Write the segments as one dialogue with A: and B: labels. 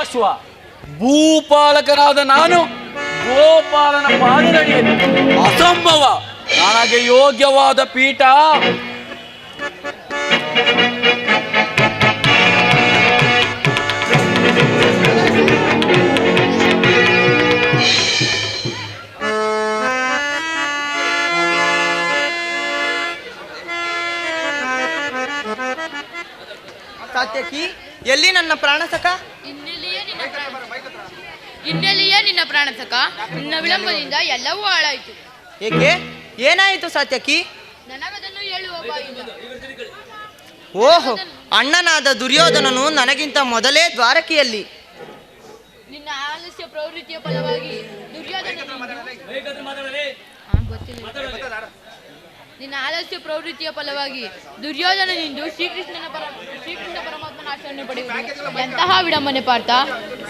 A: ಅಶ್ವ. ಭೂಪಾಲಕನಾದ ನಾನು ಗೋಪಾಲನ ಪಾದದಡಿಯಲ್ಲಿ ಅಸಂಭವ. ನನಗೆ ಯೋಗ್ಯವಾದ ಪೀಠ
B: ಸಾತ್ಯಕಿ, ಎಲ್ಲಿ ನನ್ನ ಪ್ರಾಣಸಖ?
C: ಇನ್ನೆಲ್ಲಿಯೇ ನಿನ್ನ ಪ್ರಾಣಸಖ? ನಿನ್ನ ವಿಳಂಬದಿಂದ ಎಲ್ಲವೂ ಹಾಳಾಯಿತು.
B: ಏಕೆ? ಏನಾಯಿತು ಸಾತ್ಯಕಿ?
C: ನನಗದನ್ನು ಹೇಳುವ ಬಾಯಿಲ್ಲ.
B: ಓಹೋ, ಅಣ್ಣನಾದ ದುರ್ಯೋಧನನು ನನಗಿಂತ ಮೊದಲೇ ದ್ವಾರಕೆಯಲ್ಲಿ.
C: ನಿನ್ನ ಆಲಸ್ಯ ಪ್ರವೃತ್ತಿಯ ಫಲವಾಗಿ ದುರ್ಯೋಧನನಿಂದು ಶ್ರೀಕೃಷ್ಣ ಪರಮಾತ್ಮನ ಆಶ್ರಯ ಪಡೆಯುವುದು ಎಂತಹ ವಿಡಂಬನೆ ಪಾರ್ಥ?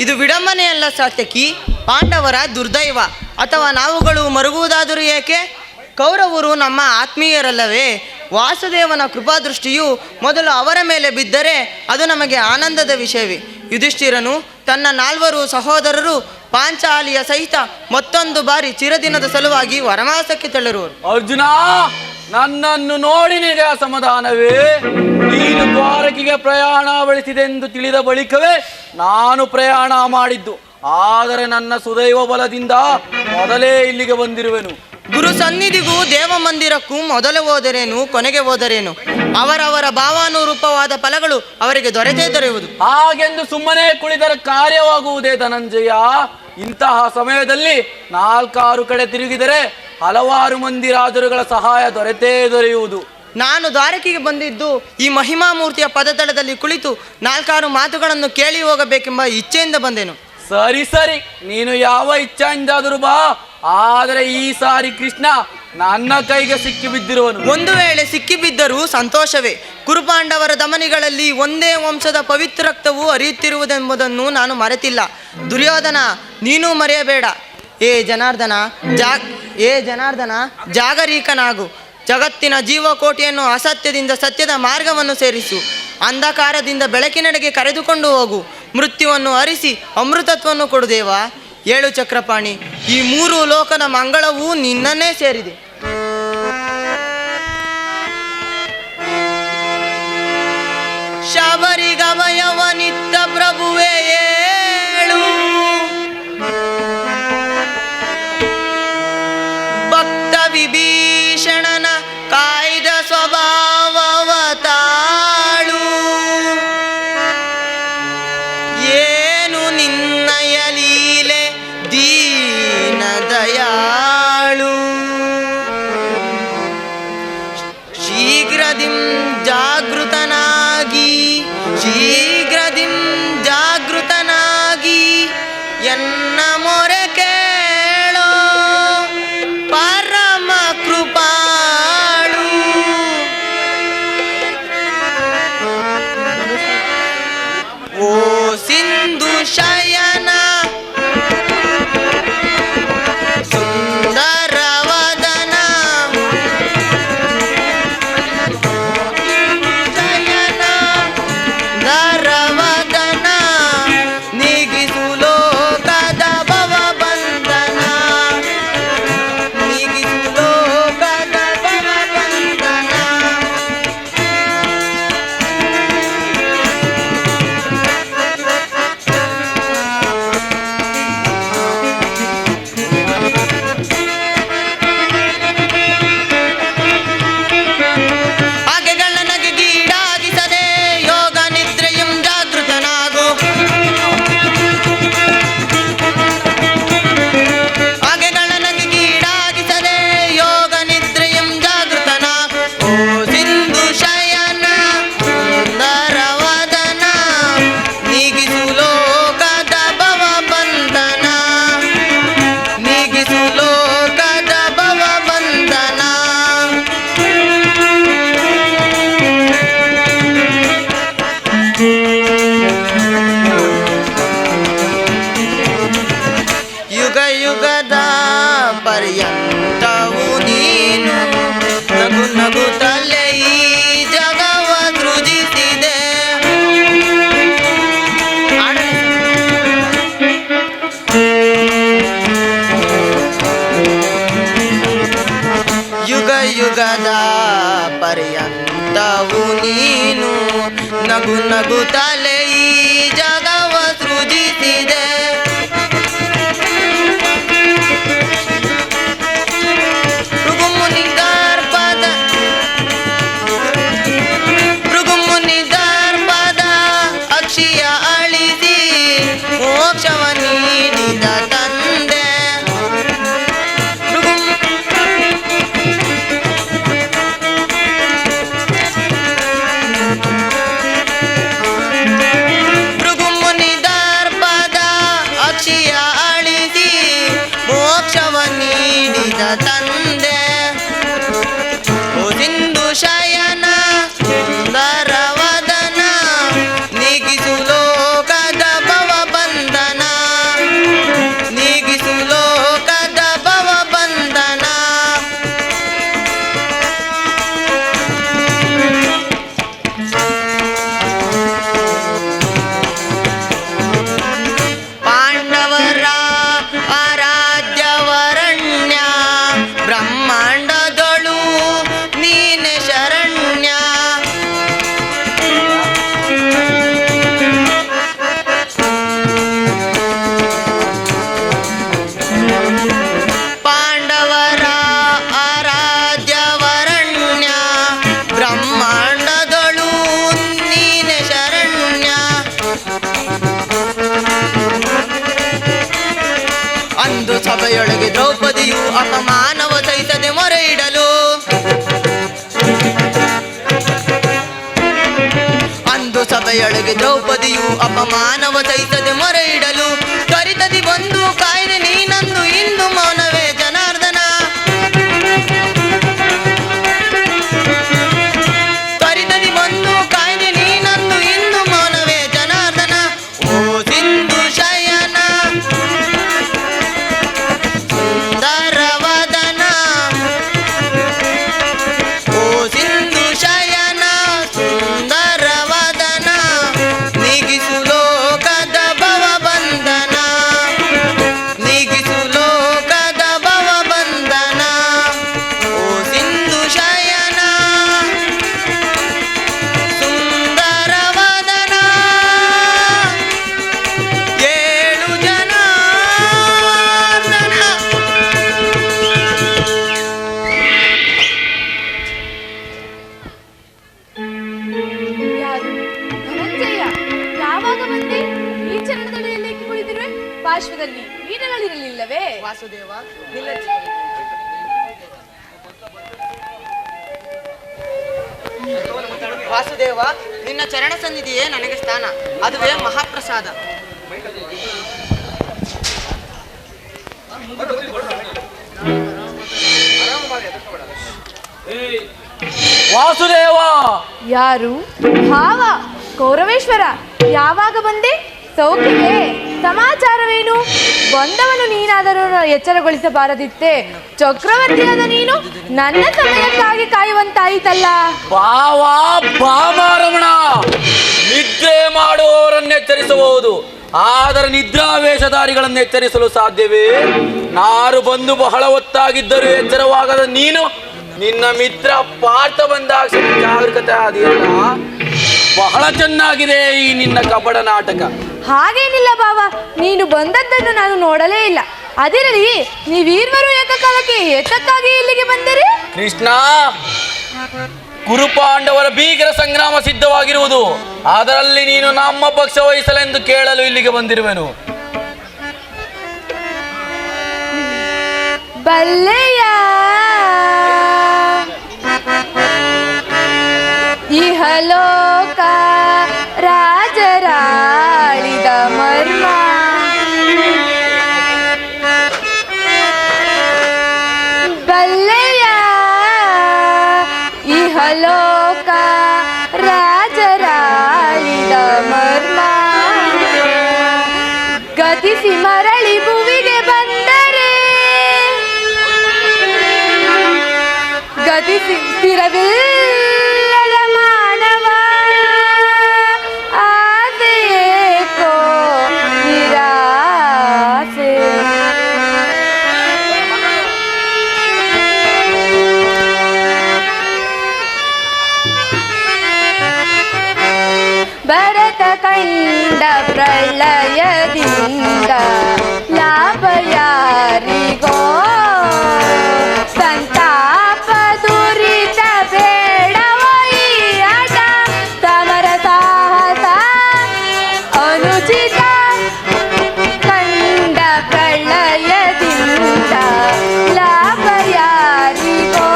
B: ಇದು ವಿಡಂಬನೆಯಲ್ಲ ಸಾತ್ಯಕಿ, ಪಾಂಡವರ ದುರ್ದೈವ. ಅಥವಾ ನಾವುಗಳು ಮರುಗುವುದಾದರೂ ಏಕೆ? ಕೌರವರು ನಮ್ಮ ಆತ್ಮೀಯರಲ್ಲವೇ? ವಾಸುದೇವನ ಕೃಪಾದೃಷ್ಟಿಯು ಮೊದಲು ಅವರ ಮೇಲೆ ಬಿದ್ದರೆ ಅದು ನಮಗೆ ಆನಂದದ ವಿಷಯವೇ. ಯುಧಿಷ್ಠಿರನು ತನ್ನ 4 ಸಹೋದರರು ಪಾಂಚಾಲಿಯ ಸಹಿತ ಮತ್ತೊಂದು ಬಾರಿ ಚಿರದಿನದ ಸಲುವಾಗಿ ವನವಾಸಕ್ಕೆ ತೆರಳುವರು.
A: ಅರ್ಜುನ, ನನ್ನನ್ನು ನೋಡಿ ನಿನಗೆ ಅಸಮಾಧಾನವೇ? ನೀನು ದ್ವಾರಕೆಗೆ ಪ್ರಯಾಣ ಬೆಳೆಸಿದೆಂದು ತಿಳಿದ ಬಳಿಕವೇ ನಾನು ಪ್ರಯಾಣ ಮಾಡಿದ್ದು. ಆದರೆ ನನ್ನ ಸುದೈವ ಬಲದಿಂದ ಮೊದಲೇ ಇಲ್ಲಿಗೆ ಬಂದಿರುವೆನು.
B: ಗುರು ಸನ್ನಿಧಿಗೂ ದೇವ ಮಂದಿರಕ್ಕೂ ಮೊದಲು ಹೋದರೇನು, ಕೊನೆಗೆ ಹೋದರೇನು, ಅವರವರ ಭಾವಾನುರೂಪವಾದ ಫಲಗಳು ಅವರಿಗೆ ದೊರೆತೇ ದೊರೆಯುವುದು.
A: ಹಾಗೆಂದು ಸುಮ್ಮನೆ ಕುಳಿತರ ಕಾರ್ಯವಾಗುವುದೇ ಧನಂಜಯ? ಇಂತಹ ಸಮಯದಲ್ಲಿ 4 ಕಡೆ ತಿರುಗಿದರೆ ಹಲವಾರು ಮಂದಿ ರಾಜರುಗಳ ಸಹಾಯ ದೊರೆತೇ ದೊರೆಯುವುದು.
B: ನಾನು ದ್ವಾರಕೆಗೆ ಬಂದಿದ್ದು ಈ ಮಹಿಮಾಮೂರ್ತಿಯ ಪದತಳದಲ್ಲಿ ಕುಳಿತು 4 ಮಾತುಗಳನ್ನು ಕೇಳಿ ಹೋಗಬೇಕೆಂಬ ಇಚ್ಛೆಯಿಂದ ಬಂದೆನು.
A: ಸರಿ ಸರಿ, ನೀನು ಯಾವ ಇಚ್ಛೆಯಿಂದಾದರೂ ಬಾ. ಆದರೆ ಈ ಸಾರಿ ಕೃಷ್ಣ ನನ್ನ ಕೈಗೆ ಸಿಕ್ಕಿ ಬಿದ್ದಿರುವನು.
B: ಒಂದು ವೇಳೆ ಸಿಕ್ಕಿಬಿದ್ದರೂ ಸಂತೋಷವೇ. ಕುರುಪಾಂಡವರ ದಮನಿಗಳಲ್ಲಿ ಒಂದೇ ವಂಶದ ಪವಿತ್ರ ರಕ್ತವು ಹರಿಯುತ್ತಿರುವುದೆಂಬುದನ್ನು ನಾನು ಮರೆತಿಲ್ಲ. ದುರ್ಯೋಧನ, ನೀನೂ ಮರೆಯಬೇಡ. ಏ ಜನಾರ್ದನ, ಜಾಗರೀಕನಾಗು. ಜಗತ್ತಿನ ಜೀವಕೋಟಿಯನ್ನು ಅಸತ್ಯದಿಂದ ಸತ್ಯದ ಮಾರ್ಗವನ್ನು ಸೇರಿಸು. ಅಂಧಕಾರದಿಂದ ಬೆಳಕಿನೆಡೆಗೆ ಕರೆದುಕೊಂಡು ಹೋಗು. ಮೃತ್ಯುವನ್ನು ಹರಿಸಿ ಅಮೃತತ್ವವನ್ನು ಕೊಡುದೇವ. 7 ಚಕ್ರಪಾಣಿ, ಈ 3 ಲೋಕದ ಮಂಗಳವೂ ನಿನ್ನನ್ನೇ ಸೇರಿದೆ. ಶಬರಿಗಮಯವನಿತ್ತ ಪ್ರಭುವೇ ಏಳು, ಭಕ್ತ ವಿಭೀಷಣನ ಕಾಯ್ದ ಸ್ವಭಾವವ ತಾಳು. ಏನು ನಿನ್ನಯ ಲೀಲೆ ದೀನ ದಯಾಳು. ಶೀಘ್ರದಿಂ ಜಾಗೃತನಾಗಿ ಎನ್ನ ಮೊರೆ ಕೇಳೋ ಪರಮ ಕೃಪಾಳು. ಓ ಸಿಂಧು ಶಯನ ಸುಂದರವದನ, ಶಯನ ದರವದನ, ನೀಗಿಸು ಲೋಕದ ಭವಬಂಧನ, ನೀಗಿಸು ಲೋಕದ ಭವಬಂಧನ. ನಗು ನಗುತ್ತಲೇ ಈ ಜಗವ ಸೃಜಿಸಿದೆ. ಭೃಗುಮುನಿ ದರ್ಪದ ಅಕ್ಷಿಯ ಅಳಿಸಿ ಮೋಕ್ಷವ ನೀಡಿದ ತಂದೆ. ಭೃಗುಮುನಿ ದರ್ಪದ ಅಕ್ಷಿಯ ಅಳಿಸಿ ಮೋಕ್ಷವ ನೀಡಿದ ತಂದೆ. ಓ ಸಿಂಧು ಶಯನ ಸುಂದರವದನ ನೀಗಿಸು ಲೋಕದ ಭವ ಬಂಧನ, ನೀಗಿಸು ಲೋಕದ ಭವ ಬಂಧನ. ಪಾಂಡವರ ಆರಾಧ್ಯವರಣ್ಯ ಬ್ರಹ್ಮಾಂಡದೊಳು ನೀನೆ ಶರಣ್ಯ. ಪಾಂಡವರ ಆರಾಧ್ಯವರಣ್ಯ ಬ್ರಹ್ಮಾಂಡದೊಳು ನೀನೆ ಶರಣ್ಯ. ಅಂದು ಸಭೆಯೊಳಗೆ ದ್ರೌಪದಿಯು ಅಪಮಾನವ ಸಹಿಸದೆ ಮೊರೆ ಇಡಲು, ಅಂದು ಸಭೆಯೊಳಗೆ ದ್ರೌಪದಿಯು ಅಪಮಾನವ ಸಹಿಸದೆ ಮೊರೆ ಇಡಲು ತ್ವರಿತದಿ ಬಂದು ಕಾಯ್ದೆ ನೀನಂದು ಇಂದು ಮೌನವೇ ಜನಾರ್ದನ. ತ್ವರಿತದಿ ಬಂದು ಕಾಯ್ದೆ ನೀನಂದು ಇಂದು ಮೌನವೇ ಜನಾರ್ದನ. ಓ ಸಿಂಧು ಶಯನ ಸುಂದರವದನ, ಓ ಸಿಂಧು ಶಯನ ಸುಂದರವದನ ನೀಗಿಸು ಲೋಕದ ಭವ ಬಂಧನ, ನೀಗಿಸು ಲೋಕದ ಭವ ಬಂಧನ. ಓ ಸಿಂಧು ಶಯನ ಸುಂದರವದನ ಏಳು ಜನಾರ್ದನ.
D: ಯಾರು? ಧನಂಜಯ, ಯಾವಾಗ ಬಂದೆ? ಈ ಚರಣದಲ್ಲಿ ಏಕೆ ಕುಳಿತಿರುವೆ? ಪಾರ್ಶ್ವದಲ್ಲಿ ಮೀನುಗಳಿರಲಿಲ್ಲವೇ?
B: ವಾಸುದೇವ ವಾಸುದೇವ, ನಿನ್ನ ಚರಣ ಸನ್ನಿಧಿಯೇ ನನಗೆ ಸ್ಥಾನ, ಅದುವೇ ಮಹಾಪ್ರಸಾದ.
A: ವಾಸುದೇವ,
D: ಯಾರು? ಭಾವ ಕೌರವೇಶ್ವರ, ಯಾವಾಗ ಬಂದೆ? ಸೌಖ್ಯವೇ? ಸಮಾಚಾರವೇನು? ಬಂದವನು ನೀನಾದರೂ ಎಚ್ಚರಗೊಳಿಸಬಾರದಿತ್ತೆ? ಚಕ್ರವರ್ತಿಯಾದ ನೀನು ನನ್ನ ಸಮಯಕ್ಕಾಗಿ ಕಾಯುವಂತಾಯಿತಲ್ಲ.
A: ಬಾವಾ ಬಾಮಾರಮಣ, ನಿದ್ರೆ ಮಾಡುವವರನ್ನು ಎಚ್ಚರಿಸಬಹುದು, ಆದರೆ ನಿದ್ರಾವೇಶಧಾರಿಗಳನ್ನು ಎಚ್ಚರಿಸಲು ಸಾಧ್ಯವೇ? ನಾರು ಬಂದು ಬಹಳ ಹೊತ್ತಾಗಿದ್ದರೂ ಎಚ್ಚರವಾಗದ ನೀನು ನಿನ್ನ ಮಿತ್ರ ಪಾರ್ಥ ಬಂದಾಗ ಜಾಗರೂಕತೆ ಆದಿಯಲ್ಲ. ಬಹಳ ಚೆನ್ನಾಗಿದೆ ಈ ನಿನ್ನ ಕಪಟ ನಾಟಕ.
D: ಹಾಗೇನಿಲ್ಲ ಬಾವ, ನೀನು ಬಂದದ್ದನ್ನು ನಾನು ನೋಡಲೇ ಇಲ್ಲ. ಅದಿರಲಿ, ನೀವೀರ್ವರು ಏಕಕಾಲಕ್ಕೆ ಏತಕ್ಕಾಗಿ ಇಲ್ಲಿಗೆ ಬಂದಿರಿ?
A: ಕೃಷ್ಣ, ಕುರುಪಾಂಡವರ ಭೀಕರ ಸಂಗ್ರಾಮ ಸಿದ್ಧವಾಗಿರುವುದು, ಅದರಲ್ಲಿ ನೀನು ನಮ್ಮ ಪಕ್ಷ ವಹಿಸಲೆಂದು ಕೇಳಲು ಇಲ್ಲಿಗೆ ಬಂದಿರುವೆನು.
D: ಬಲ್ಲೆಯ ಇಹಲೋಕ ರಾಜರಾಳಿದ ಮರ್ಮ, ಬಲ್ಲೆಯ ಇಹಲೋಕ ರಾಜರಾಳಿದ ಮರ್ಮ. ಗತಿಸಿ ಮರಳಿ ಭುವಿಗೆ ಬಂದರೆ ಗತಿಸಿ ಸ್ಥಿರವಿಲ್ಲದ ಮಾನವ ಆಸೆಯೇಕೋ ನಿರಾಸೆ. ಕಂಡ ಪ್ರಳಯದಿಂದ ಲಾಭ ಯಾರಿಗೋ ಸಂತಾಪ ದುರಿತ ಬೇಡವೋ ಈ ಆಟ ಸಮರ ಸಾಹಸ ಅನುಚಿತ ಕಂಡ ಪ್ರಳಯದಿಂದ ಲಾಭ ಯಾರಿಗೋ.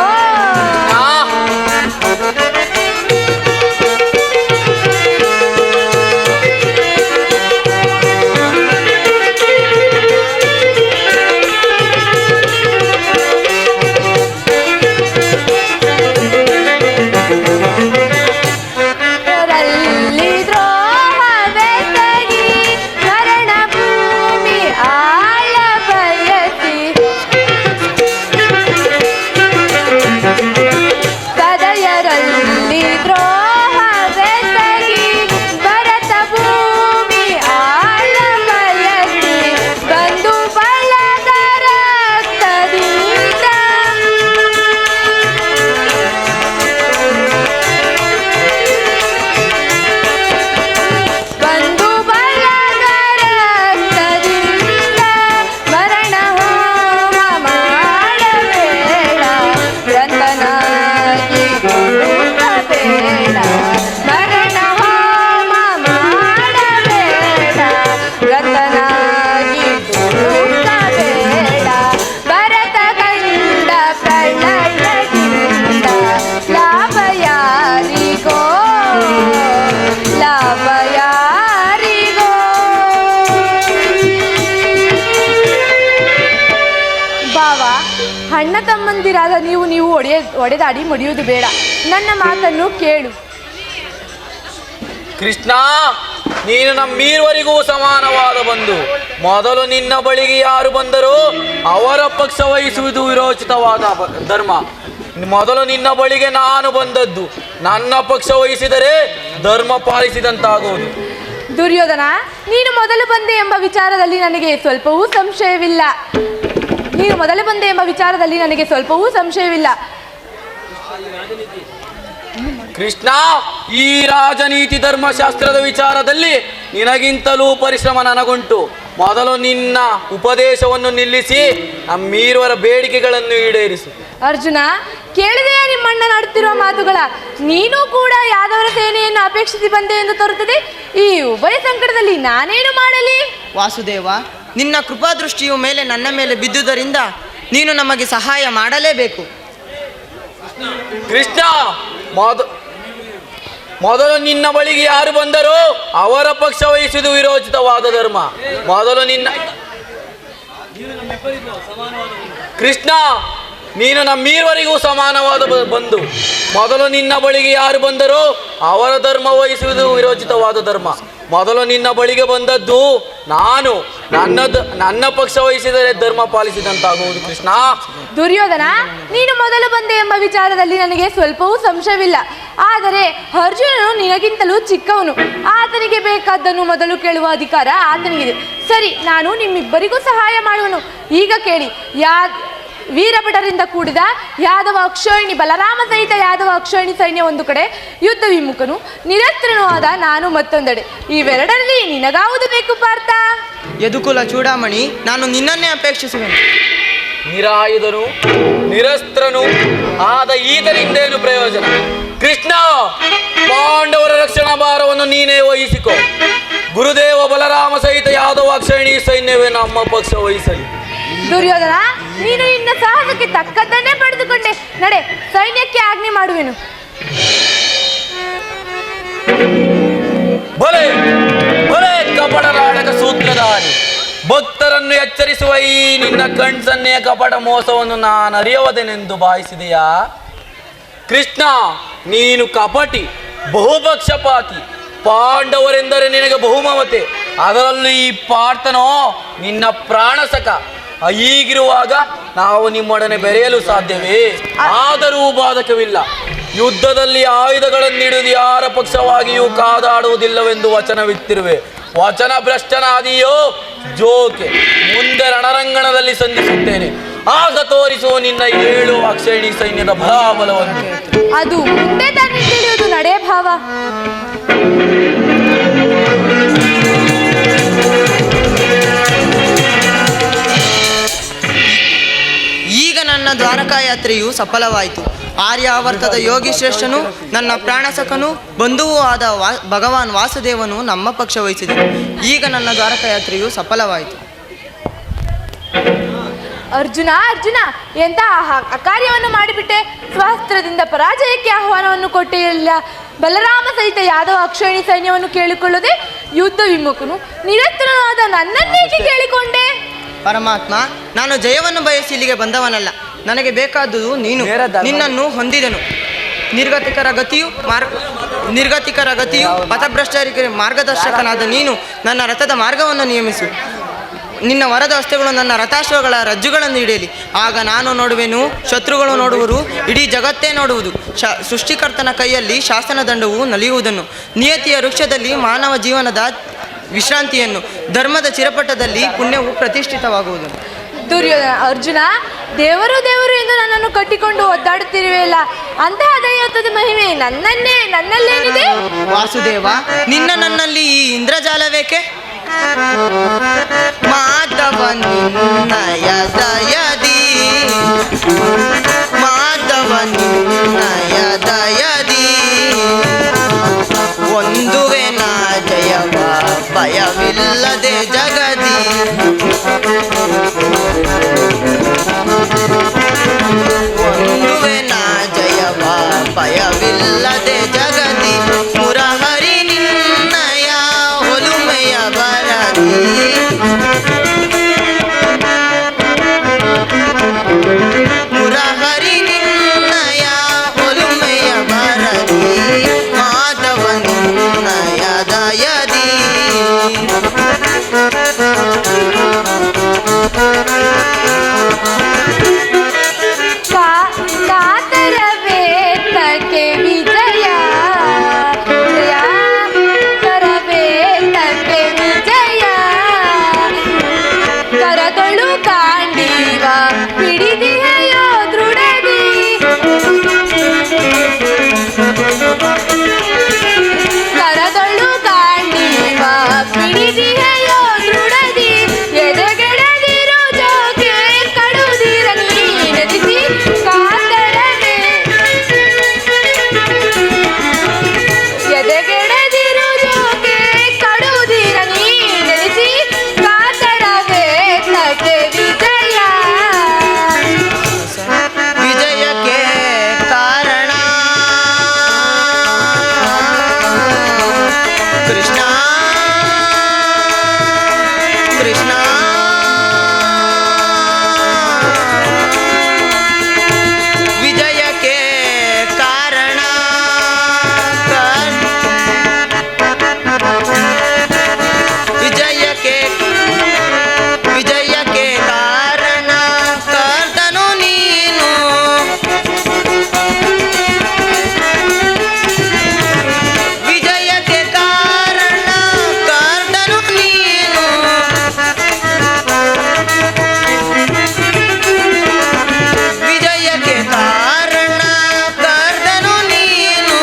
D: ರಲ್ಲಿ ದ್ರೋಹವೆಸಗಿ ಮರಣ ಭೂಮಿ ಆಳ ಬಯಸಿ ಸದಯರಲ್ಲಿ ದ್ರೋಹವೆಸಗಿ ಭರತ ಭೂಮಿ ಆಳ ಬಯಸಿ ಬಂದು ಬಳಗರ ರಕ್ತದಿಂದ ಬಂದು ಬಳಗರ ರಕ್ತದಿಂದ ಮರಣ ಹೋಮ ಮಾಡಬೇಡ ವ್ರತನಾಗಿ ಹುಡುಕಬೇಡ ಮರಣ ಹೋಮ ಮಾಡಬೇಡ ವ್ರತನಾಗಿ ಹುಡುಕಬೇಡ ಭರತ ಕಂಡ ಪ್ರಳಯದಿಂದ ಲಾಭ ಯಾರಿಗೋ ಲಾಭ ಯಾರಿಗೋ. ಭಾವ, ಅಣ್ಣ ತಮ್ಮಂದಿರಾದ ನೀವು ಒಡೆದಾಡಿ ಮಡಿಯುವುದು ಬೇಡ. ನನ್ನ ಮಾತನ್ನು ಕೇಳು.
A: ಕೃಷ್ಣ, ನೀನು ನಮ್ಮೀರ್ವರಿಗೂ ಸಮಾನವಾದ ಬಂಧು. ಮೊದಲು ನಿನ್ನ ಬಳಿಗೆ ಯಾರು ಬಂದರೂ ಅವರ ಪಕ್ಷ ವಹಿಸುವುದು ವಿರೋಚಿತವಾದ ಧರ್ಮ. ಮೊದಲು ನಿನ್ನ ಬಳಿಗೆ ನಾನು ಬಂದದ್ದು. ನನ್ನ ಪಕ್ಷ ವಹಿಸಿದರೆ ಧರ್ಮ ಪಾಲಿಸಿದಂತಾಗುವುದು.
D: ದುರ್ಯೋಧನ, ನೀನು ಮೊದಲು ಬಂದೆ ಎಂಬ ವಿಚಾರದಲ್ಲಿ ನನಗೆ ಸ್ವಲ್ಪವೂ ಸಂಶಯವಿಲ್ಲ.
A: ಕೃಷ್ಣ, ಈ ರಾಜನೀತಿ ಧರ್ಮಶಾಸ್ತ್ರದ ವಿಚಾರದಲ್ಲಿ ನಿನಗಿಂತಲೂ ಪರಿಶ್ರಮ ನನಗುಂಟು. ಮೊದಲು ನಿನ್ನ ಉಪದೇಶವನ್ನು ನಿಲ್ಲಿಸಿ ನಮ್ಮೀರ್ವರ ಬೇಡಿಕೆಗಳನ್ನು ಈಡೇರಿಸು.
D: ಅರ್ಜುನ, ಕೇಳಿದೆಯಾ ನಿಮ್ಮಣ್ಣ ನಾಡುತ್ತಿರುವ ಮಾತುಗಳ? ನೀನು ಕೂಡ ಯಾದವರ ಸೇನೆಯನ್ನು ಅಪೇಕ್ಷಿಸಿ ಬಂದೆ ಎಂದು ತೋರುತ್ತದೆ. ಈ ಉಭಯ ಸಂಕಟದಲ್ಲಿ ನಾನೇನು ಮಾಡಲಿ?
B: ವಾಸುದೇವ, ನಿನ್ನ ಕೃಪಾದೃಷ್ಟಿಯು ಮೇಲೆ ನನ್ನ ಮೇಲೆ ಬಿದ್ದುದರಿಂದ ನೀನು ನಮಗೆ ಸಹಾಯ ಮಾಡಲೇಬೇಕು.
A: ಕೃಷ್ಣ, ಮೊದಲು ನಿನ್ನ ಬಳಿಗೆ ಯಾರು ಬಂದರೂ ಅವರ ಪಕ್ಷ ವಹಿಸುವುದು ವಿರೋಚಿತವಾದ ಧರ್ಮ. ಮೊದಲು ನಿನ್ನ ಕೃಷ್ಣ, ನೀನು ನಮ್ಮೀರ್ವರಿಗೂ ಸಮಾನವಾದ ಬಂಧು. ಮೊದಲು ನಿನ್ನ ಬಳಿಗೆ ಯಾರು ಬಂದರೂ ಅವರ ಧರ್ಮ ವಹಿಸುವುದು ವಿರೋಚಿತವಾದ ಧರ್ಮ. ಮೊದಲು ನಿನ್ನ ಬಳಿಗೆ ಬಂದದ್ದು ನಾನು. ನನ್ನ ಪಕ್ಷ ವಹಿಸಿದರೆ ಧರ್ಮ ಪಾಲಿಸಿದಂತಾಗುವುದು. ಕೃಷ್ಣ.
D: ದುರ್ಯೋಧನ, ನೀನು ಮೊದಲು ಬಂದೆ ಎಂಬ ವಿಚಾರದಲ್ಲಿ ನನಗೆ ಸ್ವಲ್ಪವೂ ಸಂಶಯವಿಲ್ಲ. ಆದರೆ ಅರ್ಜುನನು ನಿನಗಿಂತಲೂ ಚಿಕ್ಕವನು. ಆತನಿಗೆ ಬೇಕಾದ್ದನ್ನು ಮೊದಲು ಕೇಳುವ ಅಧಿಕಾರ ಆತನಿಗಿದೆ. ಸರಿ, ನಾನು ನಿಮ್ಮಿಬ್ಬರಿಗೂ ಸಹಾಯ ಮಾಡುವನು. ಈಗ ಕೇಳಿ. ವೀರಭಟರಿಂದ ಕೂಡಿದ ಯಾದವ ಅಕ್ಷೋಹಿಣಿ ಬಲರಾಮ ಸಹಿತ ಯಾದವ ಅಕ್ಷೋಹಿಣಿ ಸೈನ್ಯ ಒಂದು ಕಡೆ, ಯುದ್ಧ ವಿಮುಖನು ನಿರಸ್ತ್ರನೂ ಆದ ನಾನು ಮತ್ತೊಂದೆಡೆ. ಇವೆರಡರಲ್ಲಿ ನಿನಗಾವುದು ಬೇಕು ಪಾರ್ಥ?
B: ಯದುಕುಲ ಚೂಡಾಮಣಿ, ನಾನು ನಿನ್ನನ್ನೇ ಅಪೇಕ್ಷಿಸುವೆನು.
A: ನಿರಾಯುಧನು ನಿರಸ್ತ್ರನು ಆದ ಈತನಿಂದೇನು ಪ್ರಯೋಜನ? ಕೃಷ್ಣ, ಪಾಂಡವರ ರಕ್ಷಣಾ ಭಾರವನ್ನು ನೀನೇ ವಹಿಸಿಕೊ. ಗುರುದೇವ ಬಲರಾಮ ಸಹಿತ ಯಾದವ ಅಕ್ಷೋಹಿಣಿ ಸೈನ್ಯವೇ ನಮ್ಮ ಪಕ್ಷ ವಹಿಸಲಿ.
D: ದುರ್ಯೋಧನ, ನೀನು ನಿನ್ನ ಸಾಹಸಕ್ಕೆ ತಕ್ಕದ್ದನ್ನೇ ಪಡೆದುಕೊಂಡೆ. ನಡೆ, ಸೈನ್ಯಕ್ಕೆ ಆಜ್ಞೆ ಮಾಡುವೆನು.
A: ಬಲೆ ಬಲೆ ಕಪಟ ನಾಟಕ ಸೂತ್ರಧಾರಿ, ಭಕ್ತರನ್ನು ಎಚ್ಚರಿಸುವ ಈ ನಿನ್ನ ಕಣ್ಸನ್ನೆಯ ಕಪಟ ಮೋಸವನ್ನು ನಾನು ಅರಿಯುವುದೆನೆಂದು ಭಾವಿಸಿದೆಯಾ? ಕೃಷ್ಣ, ನೀನು ಕಪಟಿ, ಬಹುಪಕ್ಷಪಾತಿ. ಪಾಂಡವರೆಂದರೆ ನಿನಗೆ ಬಹುಮಮತೆ. ಅದರಲ್ಲೂ ಈ ಪಾರ್ಥನೋ ನಿನ್ನ ಪ್ರಾಣಸಕ. ಹೀಗಿರುವಾಗ ನಾವು ನಿಮ್ಮೊಡನೆ ಬೆರೆಯಲು ಸಾಧ್ಯವೇ? ಆದರೂ ಬಾಧಕವಿಲ್ಲ. ಯುದ್ಧದಲ್ಲಿ ಆಯುಧಗಳನ್ನಿಡುವುದು ಯಾರ ಪಕ್ಷವಾಗಿಯೂ ಕಾದಾಡುವುದಿಲ್ಲವೆಂದು ವಚನವಿತ್ತಿರುವೆ. ವಚನ ಭ್ರಷ್ಟನಾದಿಯೋ ಜೋಕೆ. ಮುಂದೆ ರಣರಂಗಣದಲ್ಲಿ ಸಂಧಿಸುತ್ತೇನೆ. ಆಗ ತೋರಿಸುವ ನಿನ್ನ 7 ಅಕ್ಷೋಹಿಣಿ ಸೈನ್ಯದ ಬಲಾಬಲವನ್ನು.
D: ಅದು ಮುಂದೆ ತಾನೇ ತಿಳಿಯುವುದು. ನಡೆ ಭಾವ.
B: ದ್ವಾರಕಾಯಾತ್ರೆಯು ಸಫಲವಾಯಿತು. ಆರ್ಯಾವರ್ತದ ಯೋಗಿ ಶ್ರೇಷ್ಠನು ನನ್ನ ಪ್ರಾಣಸಖನು ಬಂಧುವೂ ಆದ ಭಗವಾನ್ ವಾಸುದೇವನು ನಮ್ಮ ಪಕ್ಷ ವಹಿಸಿದನು. ಈಗ ನನ್ನ ದ್ವಾರಕಾಯಾತ್ರೆಯು ಸಫಲವಾಯಿತು.
D: ಅರ್ಜುನ ಅರ್ಜುನ, ಎಂತ ಅಕಾರ್ಯವನ್ನು ಮಾಡಿಬಿಟ್ಟೆ. ಸ್ವಸ್ತ್ರದಿಂದ ಪರಾಜಯಕ್ಕೆ ಆಹ್ವಾನವನ್ನು ಕೊಟ್ಟಿರಲಿಲ್ಲ. ಬಲರಾಮ ಸಹಿತ ಯಾದವ ಅಕ್ಷೋಣಿ ಸೈನ್ಯವನ್ನು ಕೇಳಿಕೊಳ್ಳದೆ ಯುದ್ಧ ವಿಮುಖನು ನಿರತನಾದ ನನ್ನನ್ನೇಕೆ ಕೇಳಿಕೊಂಡೆ?
B: ಪರಮಾತ್ಮ, ನಾನು ಜಯವನ್ನು ಬಯಸಿ ಇಲ್ಲಿಗೆ ಬಂದವನಲ್ಲ. ನನಗೆ ಬೇಕಾದುದು ನೀನು. ನಿನ್ನನ್ನು ಹೊಂದಿದೆನು. ನಿರ್ಗತಿಕರ ಗತಿಯು ಪಥಭ್ರಷ್ಟರಿಗೆ ಮಾರ್ಗದರ್ಶಕನಾದ ನೀನು ನನ್ನ ರಥದ ಮಾರ್ಗವನ್ನು ನಿಯಮಿಸು. ನಿನ್ನ ವರದ ಹಸ್ತಗಳು ನನ್ನ ರಥಾಶ್ವಗಳ ರಜ್ಜುಗಳನ್ನು ಹಿಡಿಯಲಿ. ಆಗ ನಾನು ನೋಡುವೆನು, ಶತ್ರುಗಳು ನೋಡುವರು, ಇಡೀ ಜಗತ್ತೇ ನೋಡುವುದು. ಸೃಷ್ಟಿಕರ್ತನ ಕೈಯಲ್ಲಿ ಶಾಸನ ದಂಡವು ನಲಿಯುವುದನ್ನು, ನಿಯತಿಯ ವೃಕ್ಷದಲ್ಲಿ ಮಾನವ ಜೀವನದ ವಿಶ್ರಾಂತಿಯನ್ನು, ಧರ್ಮದ ಚಿರಪಟದಲ್ಲಿ ಪುಣ್ಯವು ಪ್ರತಿಷ್ಠಿತವಾಗುವುದನ್ನು.
D: ದುರ್ಯೋಧನ, ಅರ್ಜುನ, ದೇವರು ದೇವರು ಎಂದು ನನ್ನನ್ನು ಕಟ್ಟಿಕೊಂಡು ಒದ್ದಾಡುತ್ತಿರುವೆಯಲ್ಲ, ಅಂತಹ ದೈವತ್ವದ ಮಹಿಮೆ ನನ್ನಲ್ಲೇನಿದೆ?
B: ವಾಸುದೇವ, ನನ್ನಲ್ಲಿ ಈ ಇಂದ್ರಜಾಲವೇಕೆ? ಮಾಧವ ನಿನ್ನಯ ದಯದಿ, ಮಾಧವ ನಿನ್ನಯ ದಯದಿ ಒಂದುವೆ ನಾ ಜಯವ ಭಯವಿಲ್ಲದೆ ಜಗದಿ. ಒಂದುವೆ ನಾ ಜಯವ ಭಯವಿಲ್ಲದೆ ಜಗದಿ. ಮುರಹರಿ ನಿನ್ನಯ ಒಲುಮೆಯ ಬರದಿ, ಮುರಹರಿ ನಿನ್ನಯ ಒಲುಮೆಯ ಬರದಿ, ಮಾಧವ ನಿನ್ನಯ ದಯದಿ.
D: ಕಾತರವೇತಕ್ಕೆ ವಿಜಯ, ತರವೇತಕ್ಕೆ ವಿಜಯ, ಕರಗಳು ಕಾಂಡೀವ ಹಿಡಿದಿಯೋ ದೃಢದಿ. ಕರಗಳು ಕಾಂಡೀವ ಹಿಡಿದಿಯೋ ದೃಢದಿ, ಎದೆಗೆಡದಿರೋ ಜೋಕೆ ಕಡುದಿರ ನೀನದಿಸಿ. ಕಾತರವೇ ಎದೆಗೆಡದಿರೋ ಜೋಕೆ ಕಡುದಿರ ನೀನದಿಸಿ. ಕಾತರವೇ ತಕ್ಕೆ ವಿಜಯ.
B: ವಿಜಯಕ್ಕೆ ಕಾರಣ ಕೃಷ್ಣ, ಕೃಷ್ಣ. ವಿಜಯಕ್ಕೆ ಕಾರಣ ವಿಜಯಕ್ಕೆ ವಿಜಯಕ್ಕೆ ಕಾರಣ ಕರ್ತನು ನೀನು. ವಿಜಯಕ್ಕೆ ಕಾರಣ ಕರ್ತನು ನೀನು. ವಿಜಯಕ್ಕೆ ಕಾರಣ ಕರ್ತನು ನೀನು.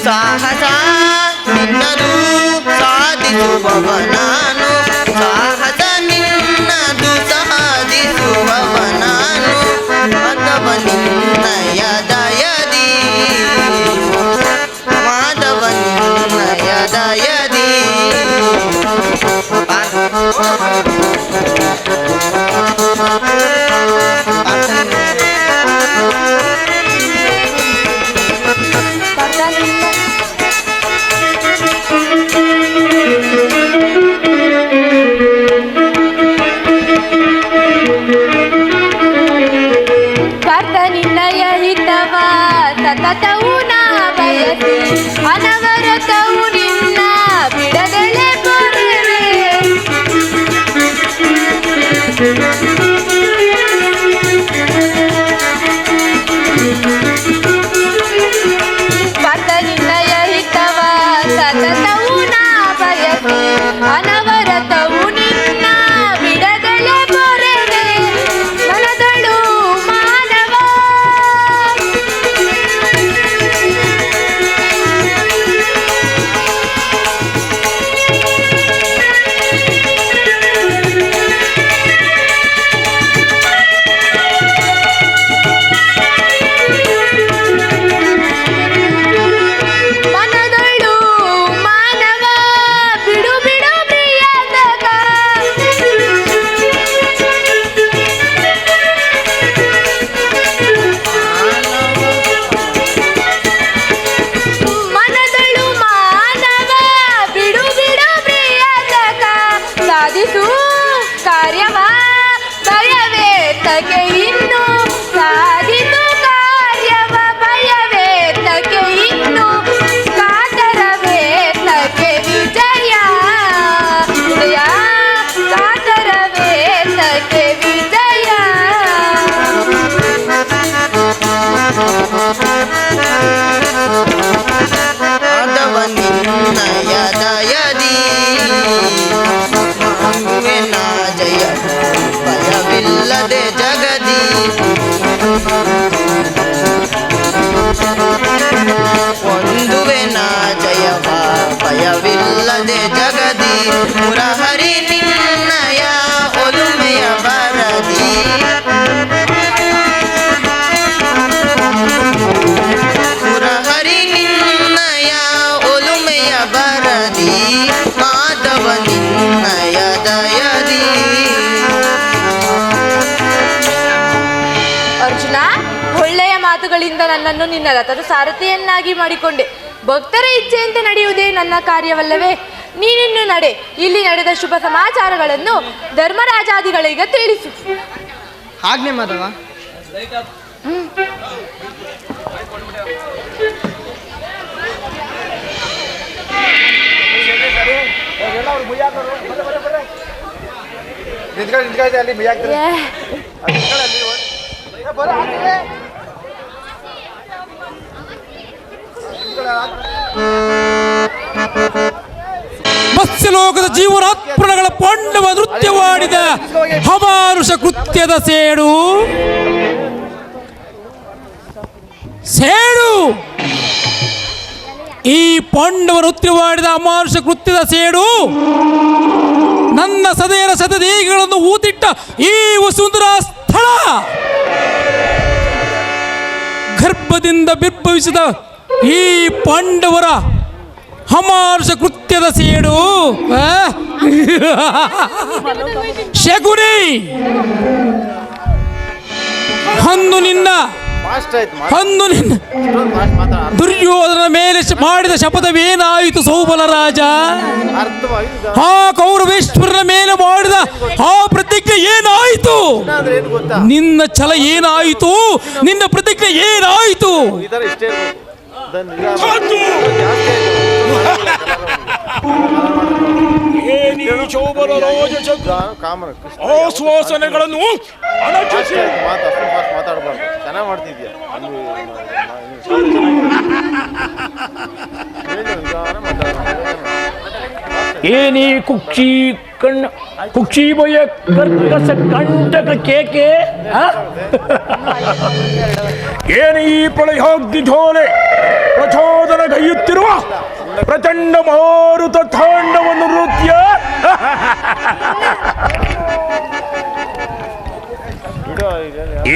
B: ಸಾಹಸ ನಿನ್ನದು ಸಾಧಿಸುವವ ನಾನು, ಸಾಹಸ ನಿನ್ನದು ಸಾಧಿಸುವವ ನಾನು. ಮಾಧವ ನಿನ್ನಯ ದಯದಿ, ಮಾಧವ ನಿನ್ನಯ ದಯದಿ.
D: ಕರ್ತ ನಿನ್ನಯ ಹಿತವ ಸತತವು ನಾ ಬಯಸಿ, ಅನವರತವು ನಿನ್ನ ಬಿಡದೆಳೆ ಕೊರವೆ. ಕರ್ತ ಭಕ್ತಿಯಿಂದ ನನ್ನನ್ನು ನಿನ್ನ ರಥದ ಸಾರಥಿಯನ್ನಾಗಿ ಮಾಡಿಕೊಂಡೆ. ಭಕ್ತರ ಇಚ್ಛೆಯಂತೆ ನಡೆಯುವುದೇ ನನ್ನ ಕಾರ್ಯವಲ್ಲವೇ? ನೀನಿನ್ನು ನಡೆ. ಇಲ್ಲಿ ನಡೆದ ಶುಭ ಸಮಾಚಾರಗಳನ್ನು ಧರ್ಮರಾಜಾದಿಗಳಿಗೆ ತಿಳಿಸು.
B: ಆಜ್ಞೆ ಮಾಧವ.
E: ಮತ್ಸ್ಯಲೋಕದ ಜೀವನಾತ್ಮಗಳ ಪಾಂಡವ ನೃತ್ಯವಾಡಿದ ಅಮಾನುಷ ಕೃತ್ಯದ ಸೇಡು ಈ ಪಾಂಡವ ನೃತ್ಯವಾಡಿದ ಅಮಾನುಷ ಕೃತ್ಯದ ಸೇಡು ನನ್ನ ಸದೇರ ಸತದೇಹಿಗಳನ್ನು ಊತಿಟ್ಟ ಈ ವಸುಂಧರಾ ಸ್ಥಳ ಗರ್ಭದಿಂದ ಬಿರ್ಭವಿಸಿದ ಈ ಪಾಂಡವರ ಅಮಾನುಷ ಕೃತ್ಯದ ಸೇಡು ಶಕುನಿ ಅಂದು ನಿನ್ನ ದುರ್ಯೋಧನ ಮೇಲೆ ಮಾಡಿದ ಶಪಥವೇನಾಯಿತು ಸೌಬಲ ರಾಜ? ಆ ಕೌರವೇಶ್ವರನ ಮೇಲೆ ಮಾಡಿದ ಆ ಪ್ರತಿಜ್ಞೆ ಏನಾಯಿತು? ನಿನ್ನ ಛಲ ಏನಾಯಿತು? ನಿನ್ನ ಪ್ರತಿಜ್ಞೆ ಏನಾಯಿತು?
F: ಆಶ್ವಾಸನೆಗಳನ್ನು
G: ಮಾತಾಡಬಾರ್ದು. ಚೆನ್ನಾಗಿ ಮಾಡ್ತಿದ್ಯಾ?
F: ಏನಿ ಕುಕ್ಷಿ ಬಯ ಕರ್ಕಸ ಕಂಟಕ ಕೇಕೆ ಏನು ಈ ಪ್ರಳಯೋಗ್ನಿ ಜ್ವಾಲೆ ಪ್ರಚೋದನ ಗೈಯುತ್ತಿರುವ ಪ್ರಚಂಡ ಮಾರುತ ತಾಂಡವನ್ನು ನೃತ್ಯ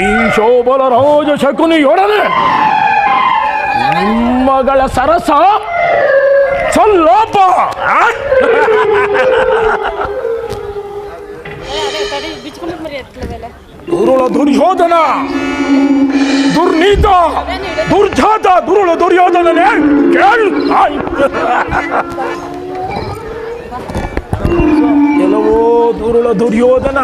F: ಈ ಶೋಭಲ ರಾಜ ಶಕುನಿಯೊಡನೆ ನಿಮ್ಮಗಳ ಸರಸ ಸಲ್ಲಾಪ ದುರುಳ ದುರ್ಯೋಧನ ದುರ್ನೀತ ದುರ್ಜಾತ ದುರುಳ ದುರ್ಯೋಧನನೇ ಕೇಳು. ಕೆಲವೋ ದುರುಳ ದುರ್ಯೋಧನ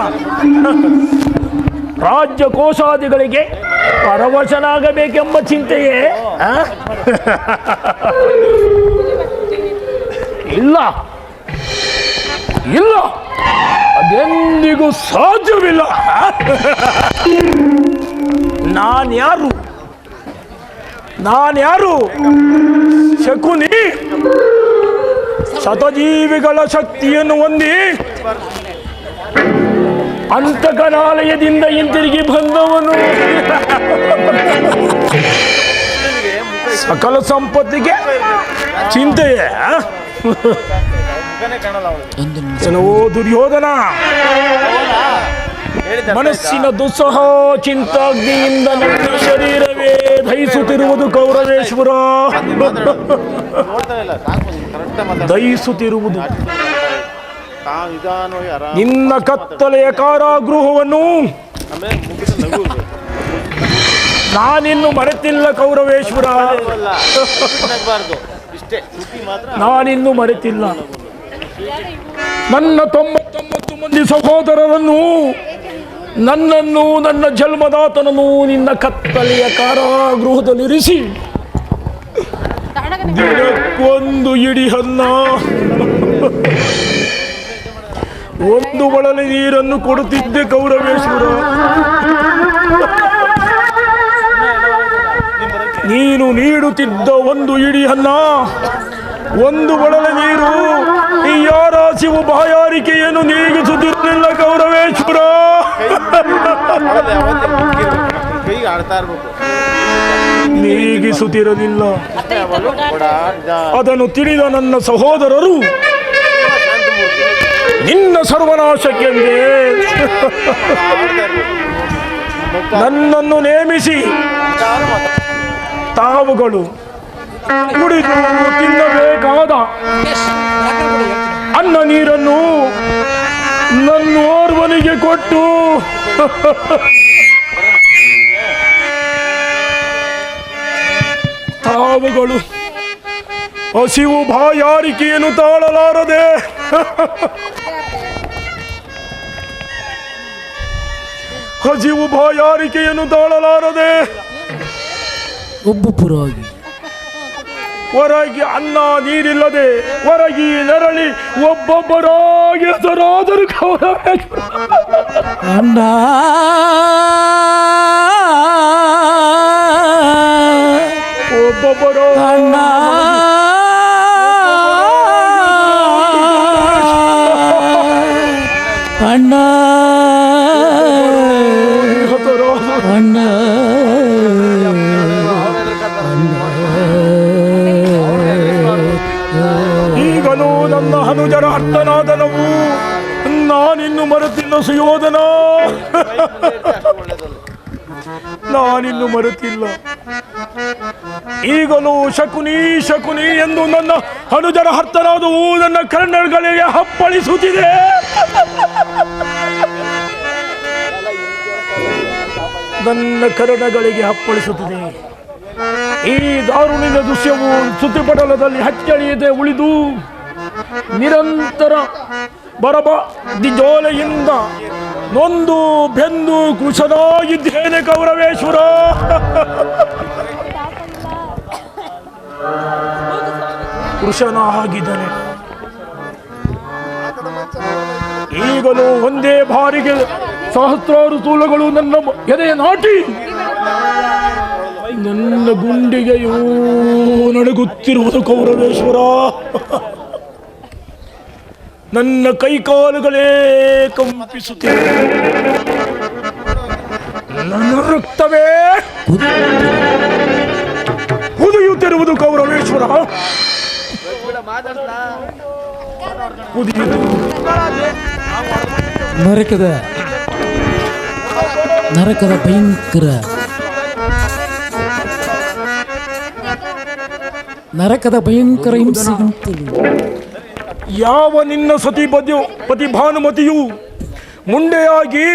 F: ರಾಜ್ಯ ಕೋಶಾದಿಗಳಿಗೆ ಪರವಶನಾಗಬೇಕೆಂಬ ಚಿಂತೆಯೇ ಇಲ್ಲ ಇಲ್ಲ, ಅದೆಂದಿಗೂ ಸಾಧ್ಯವಿಲ್ಲ. ನಾನ್ಯಾರು ಶಕುನಿ ಶತಜೀವಿಗಳ ಶಕ್ತಿಯನ್ನು ಹೊಂದಿ ಅಂತಕನಾಲಯದಿಂದ ಹಿಂತಿರುಗಿ ಬಂದವನು. ಸಕಲ ಸಂಪತ್ತಿಗೆ ಚಿಂತೆಯೇ? ಜನವೋ ದುರ್ಯೋಧನ ಮನಸ್ಸಿನ ದುಸ್ಸಹ ಚಿಂತಾಗ್ನಿಯಿಂದ ನನ್ನ ಶರೀರವೇ ದಹಿಸುತ್ತಿರುವುದು ಕೌರವೇಶ್ವರ, ದಹಿಸುತ್ತಿರುವುದು. ನಿನ್ನ ಕತ್ತಲೆಯ ಕಾರಾಗೃಹವನ್ನು ನಾನಿನ್ನು ಮರೆತಿಲ್ಲ ಕೌರವೇಶ್ವರ, ನಾನಿನ್ನು ಮರೆತಿಲ್ಲ. ನನ್ನ 99 ಮಂದಿ ಸಹೋದರರನ್ನು, ನನ್ನನ್ನು, ನನ್ನ ಜನ್ಮದಾತನನ್ನು ನಿನ್ನ ಕತ್ತಲೆಯ ಕಾರಾಗೃಹದಲ್ಲಿರಿಸಿ ದಿನಕ್ಕೊಂದು ಇಡಿ ಅನ್ನ, ಒಂದು ಬಳಲಿ ನೀರನ್ನು ಕೊಡುತ್ತಿದ್ದೆ ಕೌರವೇಶ್ವರ. ನೀನು ನೀಡುತ್ತಿದ್ದ ಒಂದು ಇಡಿ ಅನ್ನ, ಒಂದು ಬಳಲಿ ನೀರು ಈ ಯಾರಾಸಿವು ಬಾಯಾರಿಕೆಯನ್ನು ನೀಗಿಸುತ್ತಿರಲಿಲ್ಲ ಕೌರವೇಶ್ವರ. ನೀಗಿಸುತ್ತಿರಲಿಲ್ಲ. ಅದನ್ನು ತಿಳಿದ ನನ್ನ ಸಹೋದರರು ನಿನ್ನ ಸರ್ವನಾಶಕ್ಕೆಂದೇ ನನ್ನನ್ನು ನೇಮಿಸಿ ತಾವುಗಳು ಕುಡಿದು ತಿನ್ನಬೇಕಾದ ಅನ್ನ ನೀರನ್ನು ನನ್ನೋರ್ವನಿಗೆ ಕೊಟ್ಟು ಈಗಲೂ ಹಸಿವು ಬಾಯಾರಿಕೆಯನ್ನು ತಾಳಲಾರದೆ ಹಸಿವು ಬಾಯಾರಿಕೆಯನ್ನು ತಾಳಲಾರದೆ
E: ಒಬ್ಬೊಬ್ಬರಾಗಿ
F: ಹೊರಗೆ ಅನ್ನ ನೀರಿಲ್ಲದೆ ಹೊರಗಿ ನರಳಿ ಒಬ್ಬೊಬ್ಬರಾಗಿ ಹೆಸರಾದರೂ
E: ಅಣ್ಣ
F: ಒಬ್ಬೊಬ್ಬರ
E: ಅಣ್ಣ ಅಣ್ಣ ಅಣ್ಣ
F: ಈಗಲೂ ನನ್ನ ಹನುಜರ ಅರ್ಥನಾದನವು ನಾನಿನ್ನು ಮರೆತಿಲ್ಲ ಸುಯೋಧನ, ನಾನಿನ್ನು ಮರೆತಿಲ್ಲ. ಈಗಲೂ ಶಕುನಿ ಶಕುನಿ ಎಂದು ನನ್ನ ಹನುಜರ ಹರ್ತನಾದವು ನನ್ನ ಕರ್ಣಗಳಿಗೆ ಹಪ್ಪಳಿಸುತ್ತಿದೆ. ನನ್ನ ಕರ್ಣಗಳಿಗೆ ಹಪ್ಪಳಿಸುತ್ತಿದೆ. ಈ ದಾರುಣಿನ ದೃಶ್ಯವು ಸುದ್ದಿಪಟಲದಲ್ಲಿ ಹಚ್ಚಳಿಯದೆ ಉಳಿದು ನಿರಂತರ ಬರಬದಿಜೋಲೆಯಿಂದ ನೊಂದು ಬೆಂದು ಕುಶನಾಗಿದ್ದೇನೆ ಕೌರವೇಶ್ವರ. ಕೃಶನಾಗಿದ್ದಾನೆ. ಈಗಲೂ ಒಂದೇ ಬಾರಿಗೆ ಸಹಸ್ರಾರು ತೂಲಗಳು ನನ್ನ ಎದೆಯ ನಾಟಿ ನನ್ನ ಗುಂಡಿಗೆಯೂ ನಡುಗುತ್ತಿರುವುದು ಕೌರವೇಶ್ವರ. ನನ್ನ ಕೈಕಾಲುಗಳೇ ಕಂಪಿಸುತ್ತಿವೆ. ನನ್ನ ರಕ್ತವೇ ಕುದಿಯುತ್ತಿರುವುದು ಕೌರವೇಶ್ವರ.
E: ನರಕದ ಭಯಂಕರ ನರಕದ ಭಯಂಕರ ಹಿಂಸೆ.
F: ಯಾವ ನಿನ್ನ ಪತಿ ಭಾನುಮತಿಯು ಮುಂಡೆಯಾಗಿ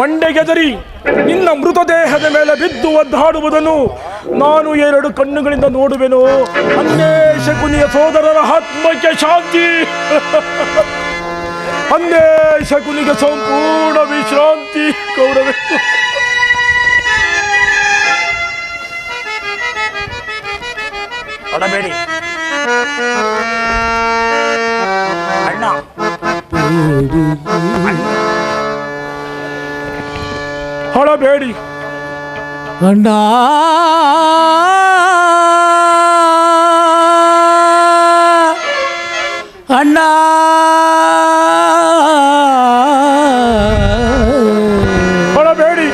F: ಮಂಡೆಗೆದರಿ ನಿನ್ನ ಮೃತದೇಹದ ಮೇಲೆ ಬಿದ್ದು ಒದ್ದಾಡುವುದನ್ನು ನಾನು 2 ಕಣ್ಣುಗಳಿಂದ ನೋಡುವೆನು. ಅನ್ನೇ ಶಕುನಿಯ ಸೋದರರ ಆತ್ಮಕ್ಕೆ ಶಾಂತಿ, ಅನ್ನೇ ಶಕುನಿಗೆ ಸಂಪೂರ್ಣ ವಿಶ್ರಾಂತಿ. ಕೌರವೇ ಅಡಬೇಡಿ ಅಣ್ಣ, ಹೊಳಬೇಡಿ
E: ಅಣ್ಣ. ಅಣ್ಣ
F: ಹೊಳಬೇಡಿ,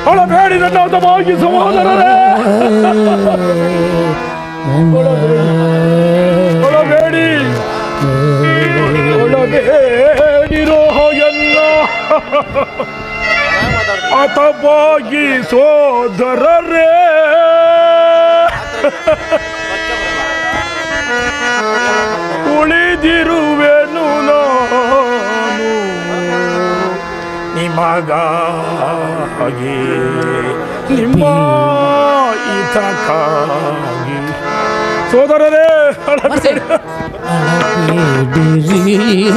F: ಹೊಳಬೇಡಿ ನನ್ನ ಹತವಾಗಿ ಸಹೋದರರೇ. ಹೊಳಬೇಡಿ, ಹೊಳಬೇಡಿರೋ ಎನ್ನ ಹತವಾಗಿ ಸೋದರರೇ. ಉಳಿದಿರುವೆನು ನಾನು ನಿಮಗಾಗಿ, ನಿಮ್ಮ ಹಿತಕ್ಕಾಗಿ. ಸೋದರರೇ
E: ಅಳಬೇಡಿರಿ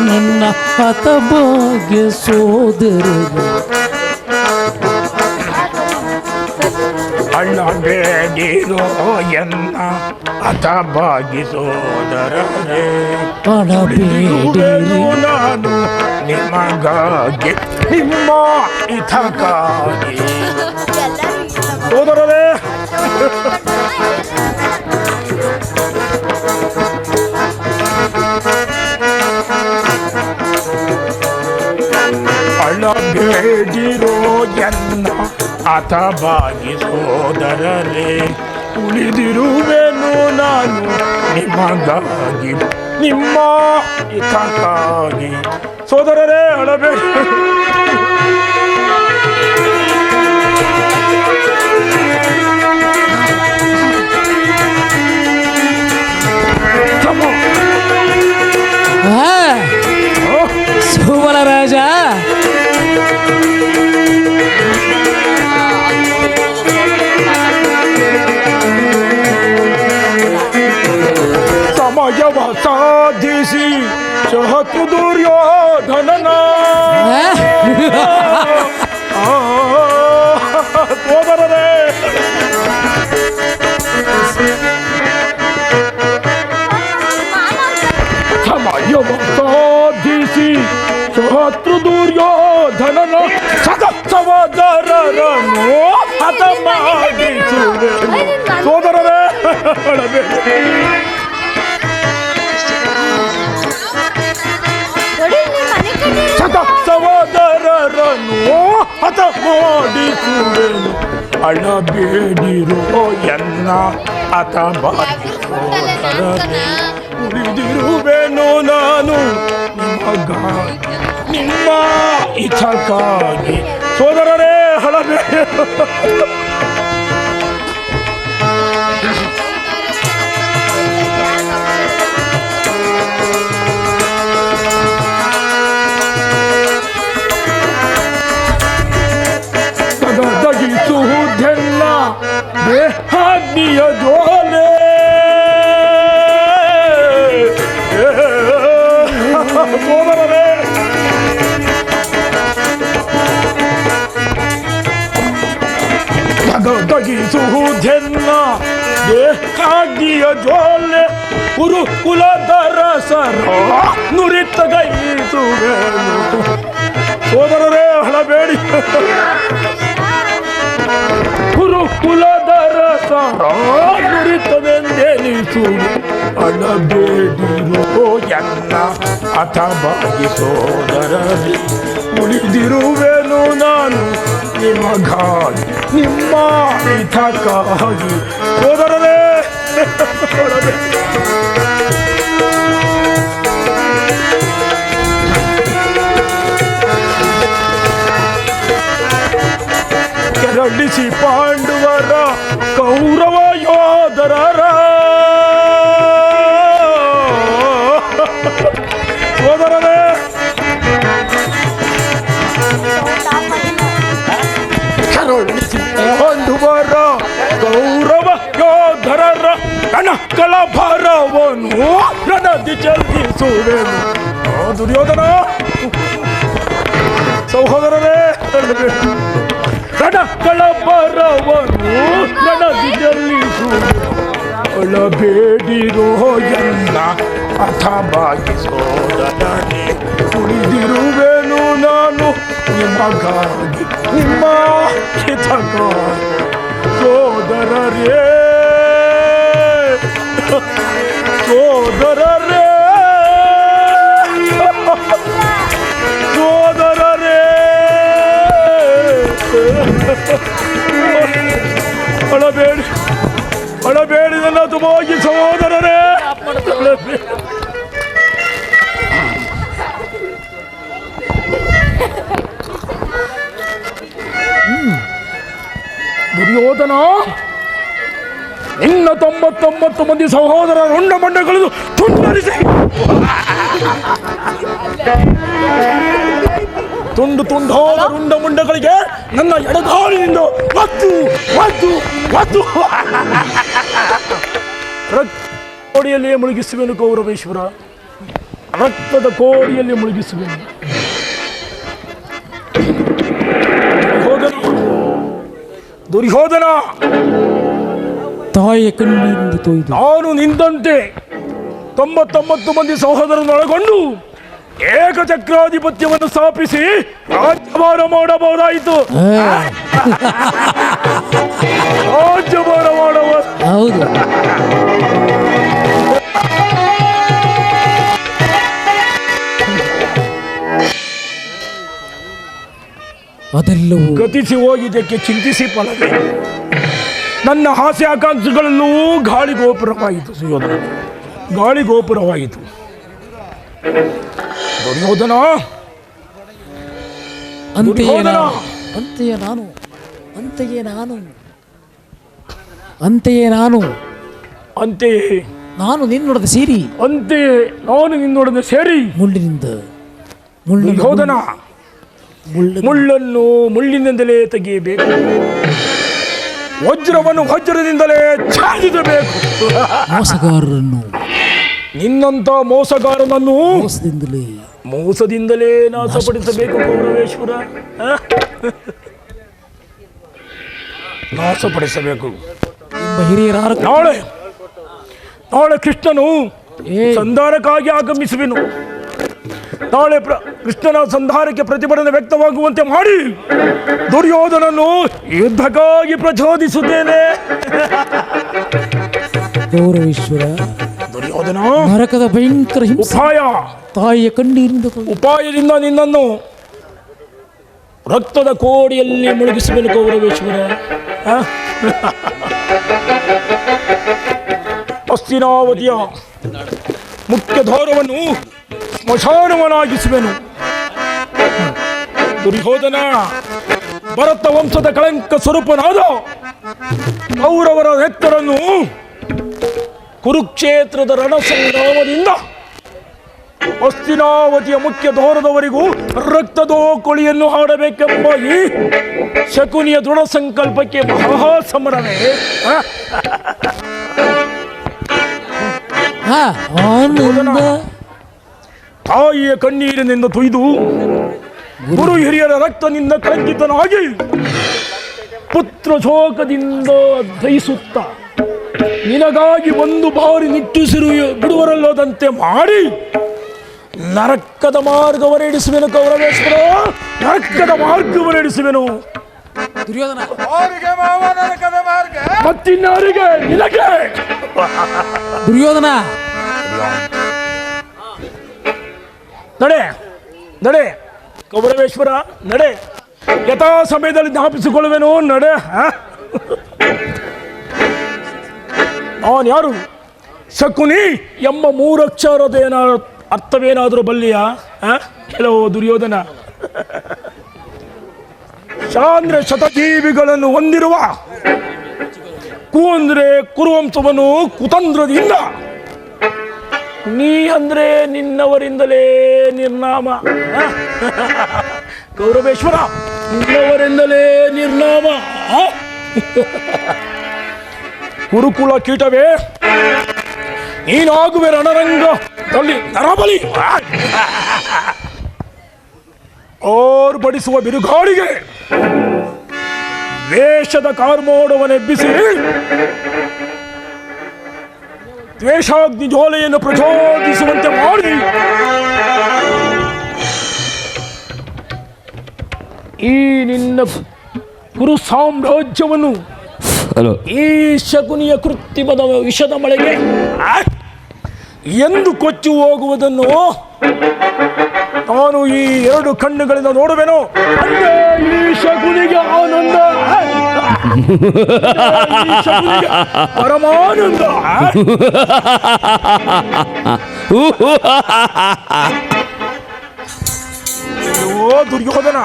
E: ನನ್ನ ಹತಭಾಗ್ಯ ಸೋದರರು.
F: ಅಳ್ಳಬೇಡಿರೋ ಎನ್ನ ಹತಭಾಗ್ಯ ಸೋದರರೇ.
E: ಅಳಬೇಡಿರಿ
F: ನಾನು ನಿಮಗಾಗಿ, ನಿಮ್ಮ ಹಿತಕ್ಕಾಗಿ. ಸೋದರರೇ ಅಳಬೇಡಿರೋ ಎನ್ನ ಹತಭಾಗ್ಯ ಸೋದರರೇ. ಉಳಿದಿರುವೆನು ನಾನು ನಿಮಗಾಗಿ, ನಿಮ್ಮ ಹಿತಕ್ಕಾಗಿ. ಸೋದರರೇ ಅಳಬೇಡಿ.
E: ಸುವರ್ಣ ರಾಜ,
F: ಸಮಯವ ಸಾಧಿಸಿ ಶಹತು ದುರ್ಯೋಧನನ ಸೋದರರೇ, ಸಮಯವ ಸಾಧಿಸಿ ಶತ್ರು ದುರ್ಯೋಧನನ ಸಹಸ್ರವದರರನ್ನು ಹತ ಮಾಡಿಸುವೆ. ಸೋದರರೇ, ಸಹಸ್ರವದರರನ್ನು ಹತ ಮಾಡಿಸುವೆನು. ಅಳಬೇಡಿರೋ ಎನ್ನ ಹತ ಮಾಡಿಸೋದರರೇ, ಉಳಿದಿರುವೆನು ನಾನು ನಿಮಗಾಗಿ ನಿಮ್ಮ ಹಿತಕ್ಕಾಗಿ. ಸೋದರರೇ, ಹಳಬೇಡಿ. ತಗದಗಿಸುವುದೆಲ್ಲ ದೇಹಾಗ್ನಿಯ ಜ್ವಾಲೆ. ಸೋದರರೇ, ತಗದಗಿಸುವುದೆಲ್ಲ ದೇಹಾಗ್ನಿಯ ಜ್ವಾಲೆ. ಕುರುಕುಲದ ರಸರ ನುರಿತಗೈಸುವೆನು. ಸೋದರರೇ, ಹಳಬೇಡಿ. ಕುರುಕುಲದ ರಸರ ನುರಿತವೆಂದೆನಿಸುವೆ. ಅಳಬೇಡಿರೋ ಎನ್ನ ಹತವಾಗಿ ಸೋದರರೇ, ಉಳಿದಿರುವೆನು ನಾನು ನಿಮಗಾಗಿ ನಿಮ್ಮ ಹಿತಕ್ಕಾಗಿ. ಸೋದರರೇ, ಕೆರಳಿಸಿ ಪಾಂಡವರ ಕೌರವ ಯೋಧರರ. ಸೋದರರೇ, ಕೆರಳಿಸಿ ಪಾಂಡವರ ಕೌರವ ಯೋಧರರ ಕಣಕಳ ಭಾರವನ್ನು ರಣದಿ ಚಲಿಸುವೆನು. ದುರ್ಯೋಧನ, ಸಹೋದರರೇ, ರಣಕಳ ಭಾರವನ್ನು ರಣದಿ ಚಲಿಸುವೆ. ಅಳಬೇಡಿರೋ ಎನ್ನ ಹತವಾಗಿ ಸೋದರನೇ, ಉಳಿದಿರುವೆನು ನಾನು ನಿಮಗಾಗಿ ನಿಮ್ಮ ಹಿತಕ್ಕಾಗಿ. ಸೋದರರೇ, ಸೋದರರೇ, ಸೋದರರೇ, ಅಳಬೇಡಿ, ಅಳಬೇಡಿ ನನ್ನ ತುಮಾಗಿ ಸಹೋದರರೇ. ದುರ್ಯೋಧನ, ನಿನ್ನ 99 ಮಂದಿ ಸಹೋದರ ರುಂಡ ಮಂಡಗಳನ್ನು ತುಂಡರಿಸಿ ತುಂಡು ತುಂಡೋದ ರುಂಡ ಮುಂಡಗಳಿಗೆ ನನ್ನ ಎಡಗಾಲಿನಿಂದ ಒತ್ತು ಒತ್ತು ಒತ್ತು ಕೋಡಿಯಲ್ಲಿಯೇ ಮುಳುಗಿಸುವೆನು. ಕೌರವೇಶ್ವರ, ರಕ್ತದ ಕೋಡಿಯಲ್ಲಿ ಮುಳುಗಿಸುವೆನು. ದುರ್ಯೋಧನ,
E: ತಾಯಿಯ ಕಣ್ಣಿಂದ ತೊಯ್ದು
F: ನಾನು ನಿಂದಂತೆ 99 ಮಂದಿ ಸಹೋದರನ್ನು ಒಳಗೊಂಡು ಏಕಚಕ್ರಾಧಿಪತ್ಯವನ್ನು ಸ್ಥಾಪಿಸಿ ರಾಜ್ಯಭಾರ ಮಾಡಬಹುದಾಯಿತು. ರಾಜ್ಯಭಾರ ಮಾಡುವ
E: ಹೌದು. ಅದೆಲ್ಲವೂ
F: ಗತಿಸಿ ಹೋಗಿದ್ದಕ್ಕೆ ಚಿಂತಿಸಿ ಫಲವೇ. ನನ್ನ ಆಸೆ ಆಕಾಂಕ್ಷೆಗಳೆಲ್ಲವೂ ಗಾಳಿಗೋಪುರವಾಯಿತು. ಸುಯೋಧನ, ಗಾಳಿಗೋಪುರವಾಯಿತು. ದುರ್ಯೋಧನ,
E: ಅಂತೆಯೇ
F: ದುರ್ಯೋಧನ,
E: ನಾನು ಅಂತೆಯೇ ನಾನು ಅಂತೆಯೇ ನಾನು ಅಂತೆಯೇ ನಾನು
F: ಅಂತೆಯೇ
E: ನಾನು ನಿನ್ನೊಡನೆ ಸೇರಿ
F: ಅಂತೆಯೇ ನಾನು ನಿನ್ನೊಡನೆ ಸೇರಿ
E: ಮುಳ್ಳಿನಿಂದ
F: ದುರ್ಯೋಧನ, ಮುಳ್ಳನ್ನು ಮುಳ್ಳಿನಿಂದಲೇ ತೆಗೆಯಬೇಕು, ವಜ್ರವನ್ನು ವಜ್ರದಿಂದಲೇ ಛೇದಿಸಬೇಕು. ನಿನ್ನಂತ ಮೋಸಗಾರನನ್ನು
E: ಮೋಸದಿಂದಲೇ
F: ನಾಶಪಡಿಸಬೇಕು ಗೌರವೇಶ್ವರ. ನಾಶಪಡಿಸಬೇಕು.
E: ಹಿರಿಯರ
F: ನಾಳೆ ಕೃಷ್ಣನು ಸಂಧಾನಕ್ಕಾಗಿ ಆಗಮಿಸುವೆನು. ನಾಳೆ ಕೃಷ್ಣನ ಸಂಧಾನಕ್ಕೆ ಪ್ರತಿಭಟನೆ ವ್ಯಕ್ತವಾಗುವಂತೆ ಮಾಡಿ ದುರ್ಯೋಧನನ್ನು ಯುದ್ಧಕ್ಕಾಗಿ ಪ್ರಚೋದಿಸುತ್ತೇನೆ.
E: ಗೌರವೇಶ್ವರ,
F: ದುರ್ಯೋಧನ
E: ನರಕದ ಭಯಂಕರ
F: ಉಪಾಯ,
E: ತಾಯಿಯ ಕಣ್ಣೀರಿಂದ
F: ಉಪಾಯದಿಂದ ನಿನ್ನನ್ನು ರಕ್ತದ ಕೋಡಿಯಲ್ಲಿ ಮುಳುಗಿಸಬೇಕು ಗೌರವೇಶ್ವರ. ಹಸ್ತಿನಾವತಿಯ ಮುಖ್ಯ ದ್ವಾರವನ್ನು ಸ್ಮಶಾನವನ್ನಾಗಿಸುವೆನು. ದುರ್ಯೋಧನ ಭರತ ವಂಶದ ಕಳಂಕ ಸ್ವರೂಪನಾದ ಕೌರವರ ನೆತ್ತರನ್ನು ಕುರುಕ್ಷೇತ್ರದ ರಣಸಂಗ್ರಾಮದಿಂದ ಹಸ್ತಿನಾವತಿಯ ಮುಖ್ಯ ದ್ವಾರದವರೆಗೂ ರಕ್ತದೋಕುಳಿಯನ್ನು ಆಡಬೇಕೆಂಬ ಈ ಶಕುನಿಯ ದೃಢ ಸಂಕಲ್ಪಕ್ಕೆ ಮಹಾಸಮರವೇ. ತಾಯಿಯ ಕಣ್ಣೀರಿನಿಂದ ತೊಯ್ದು ಗುರು ಹಿರಿಯರ ರಕ್ತನಿಂದ ಕಳಂಕಿತನಾಗಿ ಪುತ್ರ ಶೋಕದಿಂದ ದಯಿಸುತ್ತ ನಿನಗಾಗಿ ಒಂದು ಬಾರಿ ನಿಟ್ಟುಸಿರು ಬಿಡುವರಲ್ಲದಂತೆ ಮಾಡಿ ನರಕದ ಮಾರ್ಗವನ್ನೆಡಿಸುವೆನು ಕೌರವೇಶ್ವರ. ನರಕದ ಮಾರ್ಗವನ್ನೆಡಿಸುವೆನು.
E: ದುರ್ಯೋಧನ,
F: ಮತ್ತಿನ್ನಾರಿಗೆ ನಿನಗೆ.
E: ದುರ್ಯೋಧನ,
F: ನಡೆ ಕೌರವೇಶ್ವರ, ನಡೆ. ಯಥಾ ಸಮಯದಲ್ಲಿ ಜ್ಞಾಪಿಸಿಕೊಳ್ಳುವೆನು. ನಡೆ. ನಾನು ಯಾರು? ಶಕುನಿ ಎಂಬ ಮೂರಕ್ಷರದ ಅರ್ಥವೇನಾದರೂ ಬಲ್ಲಿಯ? ಕೆಲವು ದುರ್ಯೋಧನ ಶಾಂದ್ರ ಶತಜೀವಿಗಳನ್ನು ಹೊಂದಿರುವ ಕು ಅಂದ್ರೆ ಕುರುವಂಶವನ್ನು ಕುತಂತ್ರದಿಂದ, ನೀ ಅಂದ್ರೆ ನಿನ್ನವರಿಂದಲೇ ನಿರ್ನಾಮ. ಗೌರವೇಶ್ವರ, ನಿನ್ನವರಿಂದಲೇ ನಿರ್ನಾಮ. ಕುರುಕುಲ ಕೀಟವೇ, ನೀನಾಗುವೆ ರಣರಂಗದಲ್ಲಿ ನರಬಲಿ. ಓರ್ಪಡಿಸುವ ಬಿರುಗಾಳಿಗೆ ವೇಷದ ಕಾರ್ಮೋಡವನ್ನೆಬ್ಬಿಸಿ ದ್ವೇಷಾಗ್ನಿ ಜ್ವಾಲೆಯನ್ನು ಪ್ರಚೋದಿಸುವಂತೆ ಮಾಡಿ ಈ ನಿನ್ನ ಕುರು ಸಾಮ್ರಾಜ್ಯವನ್ನು ಈ ಶಕುನಿಯ ಕೃತ್ರಿಮದ ವಿಷದ ಮಳೆಗೆ ಎಂದು ಕೊಚ್ಚಿ ಹೋಗುವುದನ್ನು ನಾನು ಈ ಎರಡು ಕಣ್ಣುಗಳಿಂದ ನೋಡುವೆನು. ಅಂದೇ ಈ ಶಕುನಿಗೆ ಆನಂದ, ಪರಮಾನಂದ. ಅಯ್ಯೋ ದುರ್ಯೋಧನ,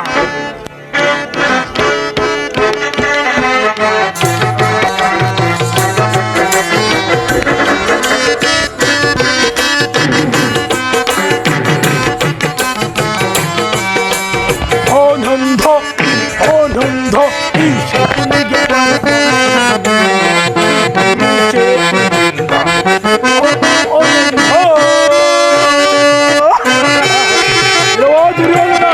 F: ಆನಂದ ಈ ಶಕುನಿಗೆ ದುರ್ಯೋಧನ.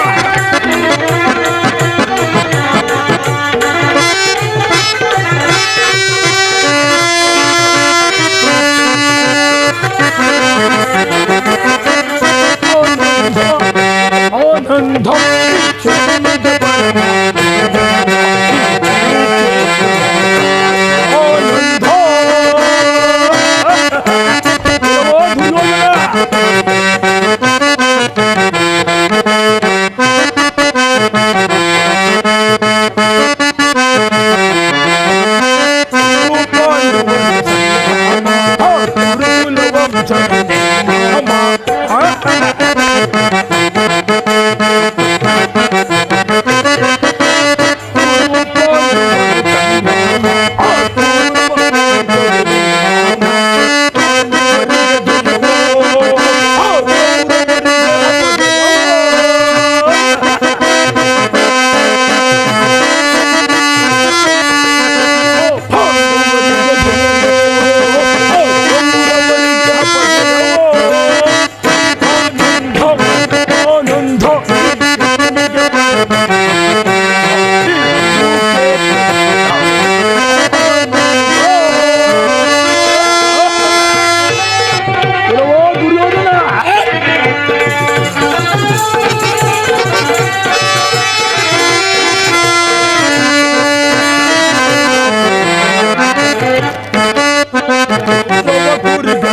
F: ಆನಂದ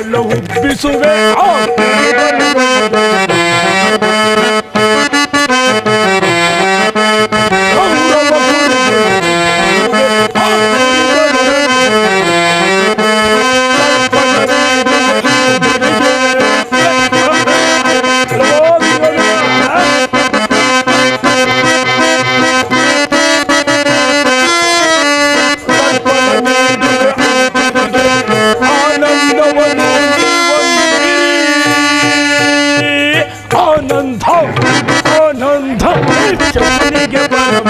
F: ಎಲ್ಲ ಉಬ್ಬಿಸುವೆ ಆನಂದ ಆನಂದ ಚಪ್ಪಲಿಗೆ ಬರಮ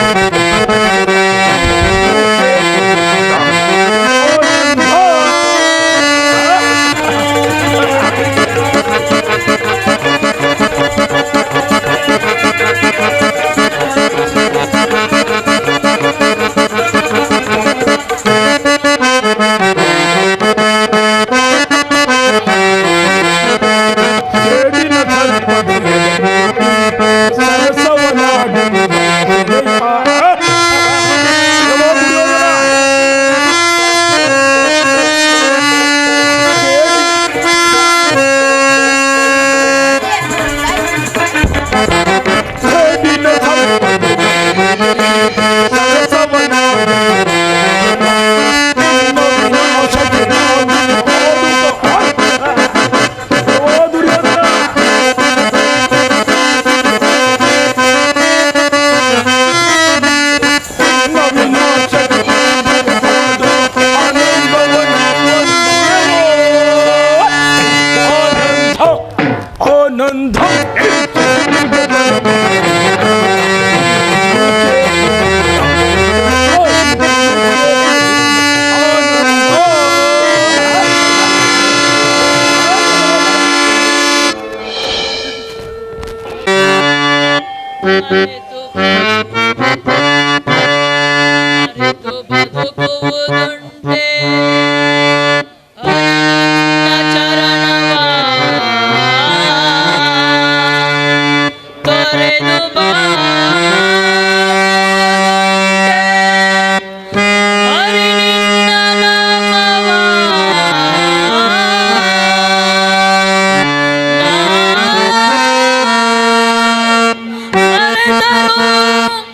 F: ಆನಂದ
H: ಬದುಕುವುದುಂಟೆ ಅನ್ನ ಚರಣವ ತೊರೆದು ಹರಿ ನಿನ್ನ ನಾಮವ ಮರೆತರು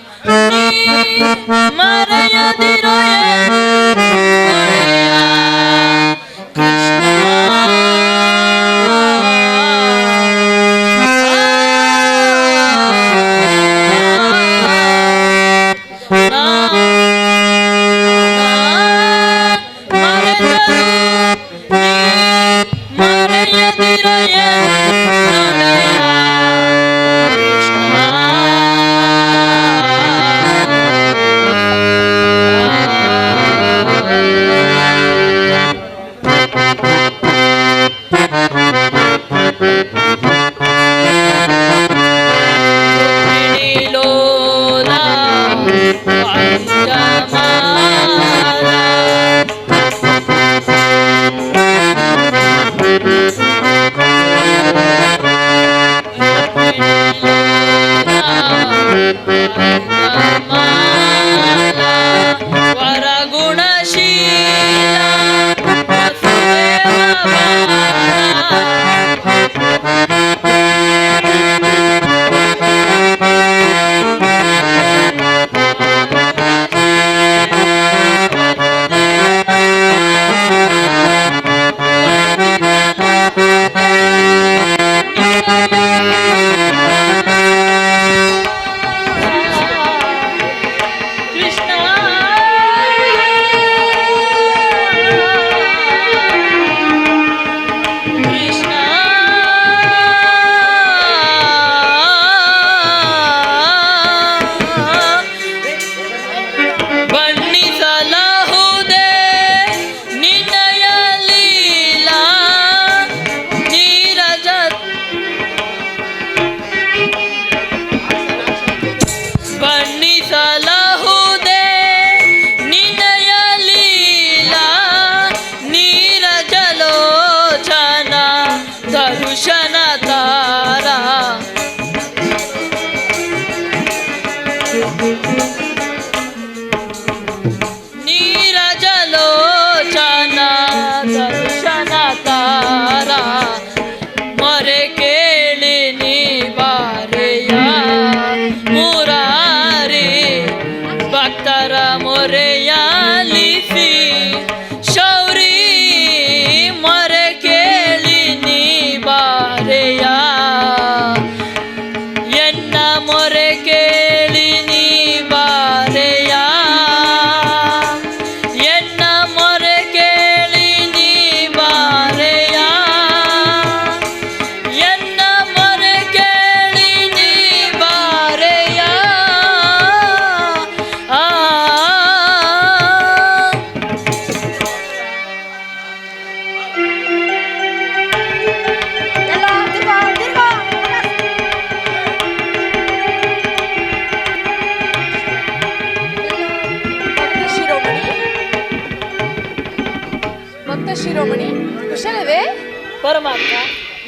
H: ಪರಮಾತ್ಮ,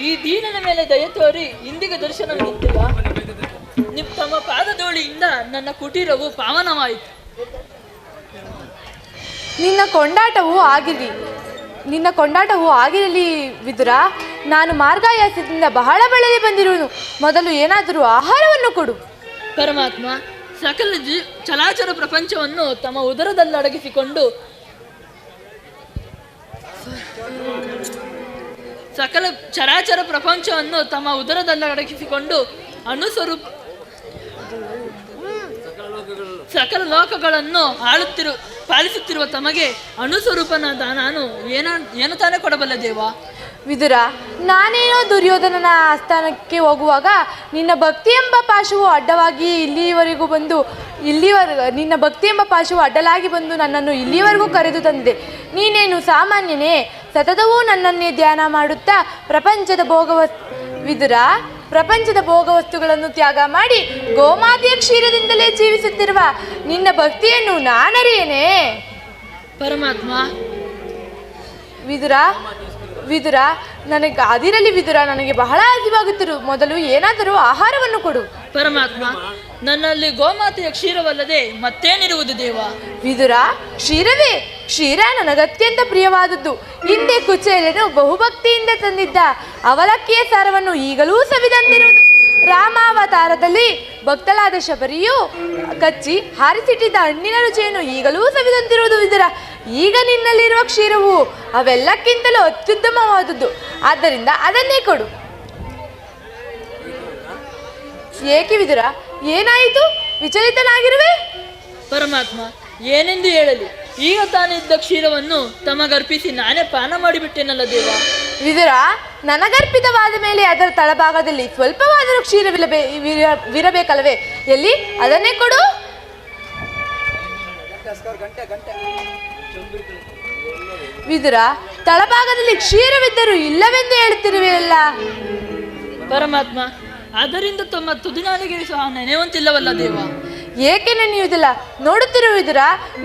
H: ಈ ದೀನನ ಮೇಲೆ ದಯ ತೋರಿ ಇಂದಿಗೆ ದರ್ಶನ ನೀಡುತ್ತಿಲ್ಲ. ತಮ್ಮ ಪಾದಧೂಳಿಯಿಂದ ನನ್ನ ಕುಟೀರವು ಪಾವನವಾಯಿತು.
D: ನಿನ್ನ ಕೊಂಡಾಟವು ಆಗಿರಲಿ ವಿದುರ. ನಾನು ಮಾರ್ಗಾಯಾಸದಿಂದ ಬಹಳ ಬಳಲಿ ಬಂದಿರುವನು. ಮೊದಲು ಏನಾದರೂ ಆಹಾರವನ್ನು ಕೊಡು.
H: ಪರಮಾತ್ಮ, ಸಕಲ ಚರಾಚರ ಪ್ರಪಂಚವನ್ನು ತಮ್ಮ ಉದರದಲ್ಲಡಗಿಸಿಕೊಂಡು ಸಕಲ ಚರಾಚರ ಪ್ರಪಂಚವನ್ನು ತಮ್ಮ ಉದರದಲ್ಲಡಗಿಸಿಕೊಂಡು ಸಕಲ ಲೋಕಗಳನ್ನು ಪಾಲಿಸುತ್ತಿರುವ ತಮಗೆ ಅಣುಸ್ವರೂಪನಾದ ನಾನು ಏನು ತಾನೇ ಕೊಡಬಲ್ಲ ದೇವ?
D: ವಿದುರ, ನಾನೇನೋ ದುರ್ಯೋಧನನ ಆಸ್ಥಾನಕ್ಕೆ ಹೋಗುವಾಗ ನಿನ್ನ ಭಕ್ತಿ ಎಂಬ ಪಾಶವು ಅಡ್ಡಲಾಗಿ ಬಂದು ನನ್ನನ್ನು ಇಲ್ಲಿವರೆಗೂ ಕರೆದು ತಂದಿದೆ. ನೀನೇನು ಸಾಮಾನ್ಯನೇ? ಸತತವೂ ನನ್ನನ್ನೇ ಧ್ಯಾನ ಮಾಡುತ್ತಾ ಪ್ರಪಂಚದ ಭೋಗವಸ್ತುಗಳನ್ನು ತ್ಯಾಗ ಮಾಡಿ ಗೋಮಾತೆಯ ಕ್ಷೀರದಿಂದಲೇ ಜೀವಿಸುತ್ತಿರುವ ನಿನ್ನ ಭಕ್ತಿಯನ್ನು ನಾನರಿಯೇನೆ?
H: ಪರಮಾತ್ಮ,
D: ವಿದುರ, ನನಗೆ ಬಹಳ ಹಸಿವಾಗುತ್ತಿರು. ಮೊದಲು ಏನಾದರೂ ಆಹಾರವನ್ನು ಕೊಡು.
H: ಪರಮಾತ್ಮ, ನನ್ನಲ್ಲಿ ಗೋಮಾತೆಯ ಕ್ಷೀರವಲ್ಲದೆ ಮತ್ತೇನಿರುವುದು ದೇವ?
D: ವಿದುರ, ಕ್ಷೀರ ನನಗತ್ಯಂತ ಪ್ರಿಯವಾದದ್ದು. ಹಿಂದೆ ಕುಚೇಲನು ಬಹುಭಕ್ತಿಯಿಂದ ತಂದಿದ್ದ ಅವಲಕ್ಕಿಯ ಸಾರವನ್ನು ಈಗಲೂ ಸವಿದಂತಿರುವುದು. ರಾಮಾವತಾರದಲ್ಲಿ ಭಕ್ತಳಾದ ಶಬರಿಯು ಕಚ್ಚಿ ಹಾರಿಸಿಟ್ಟಿದ್ದ ಹಣ್ಣಿನ ರುಚಿಯನ್ನು ಈಗಲೂ ಸವಿದಂತಿರುವುದು ವಿದುರ. ಈಗ ನಿನ್ನಲ್ಲಿರುವ ಕ್ಷೀರವು ಅವೆಲ್ಲಕ್ಕಿಂತಲೂ ಅತ್ಯುತ್ತಮವಾದದ್ದು. ಆದ್ದರಿಂದ ಅದನ್ನೇ ಕೊಡು. ಏಕೆ ವಿದುರ, ಏನಾಯಿತು? ವಿಚಲಿತನಾಗಿರುವೆ?
H: ಪರಮಾತ್ಮ, ಏನೆಂದು ಹೇಳಲಿ? ಈಗ ತಾನಿದ್ದ ಕ್ಷೀರವನ್ನು ತಮಗರ್ಪಿಸಿ ನಾನೇ ಪಾನ ಮಾಡಿಬಿಟ್ಟೆನಲ್ಲ ದೇವ.
D: ವಿದುರ, ನನಗರ್ಪಿತವಾದ ಮೇಲೆ ಅದರ ತಳಭಾಗದಲ್ಲಿ ಸ್ವಲ್ಪವಾದರೂ ಕ್ಷೀರವಿರಬೇಕಲ್ಲವೇ? ಎಲ್ಲಿ? ಅದನ್ನೇ ಕೊಡು. ವಿದುರ, ತಳಭಾಗದಲ್ಲಿ ಕ್ಷೀರವಿದ್ದರೂ ಇಲ್ಲವೆಂದು ಹೇಳುತ್ತಿರುವೆಯಲ್ಲ?
H: ಪರಮಾತ್ಮ, ಅದರಿಂದ ತಮ್ಮ ತುದಿನಾಲಿಗೆ ಸಹ ನೆನೆಯುವಂತಿಲ್ಲವಲ್ಲ ದೇವ?
D: ಏಕೆ ನೆನೆಯುವುದಿಲ್ಲ? ನೋಡುತ್ತಿರುವುದರ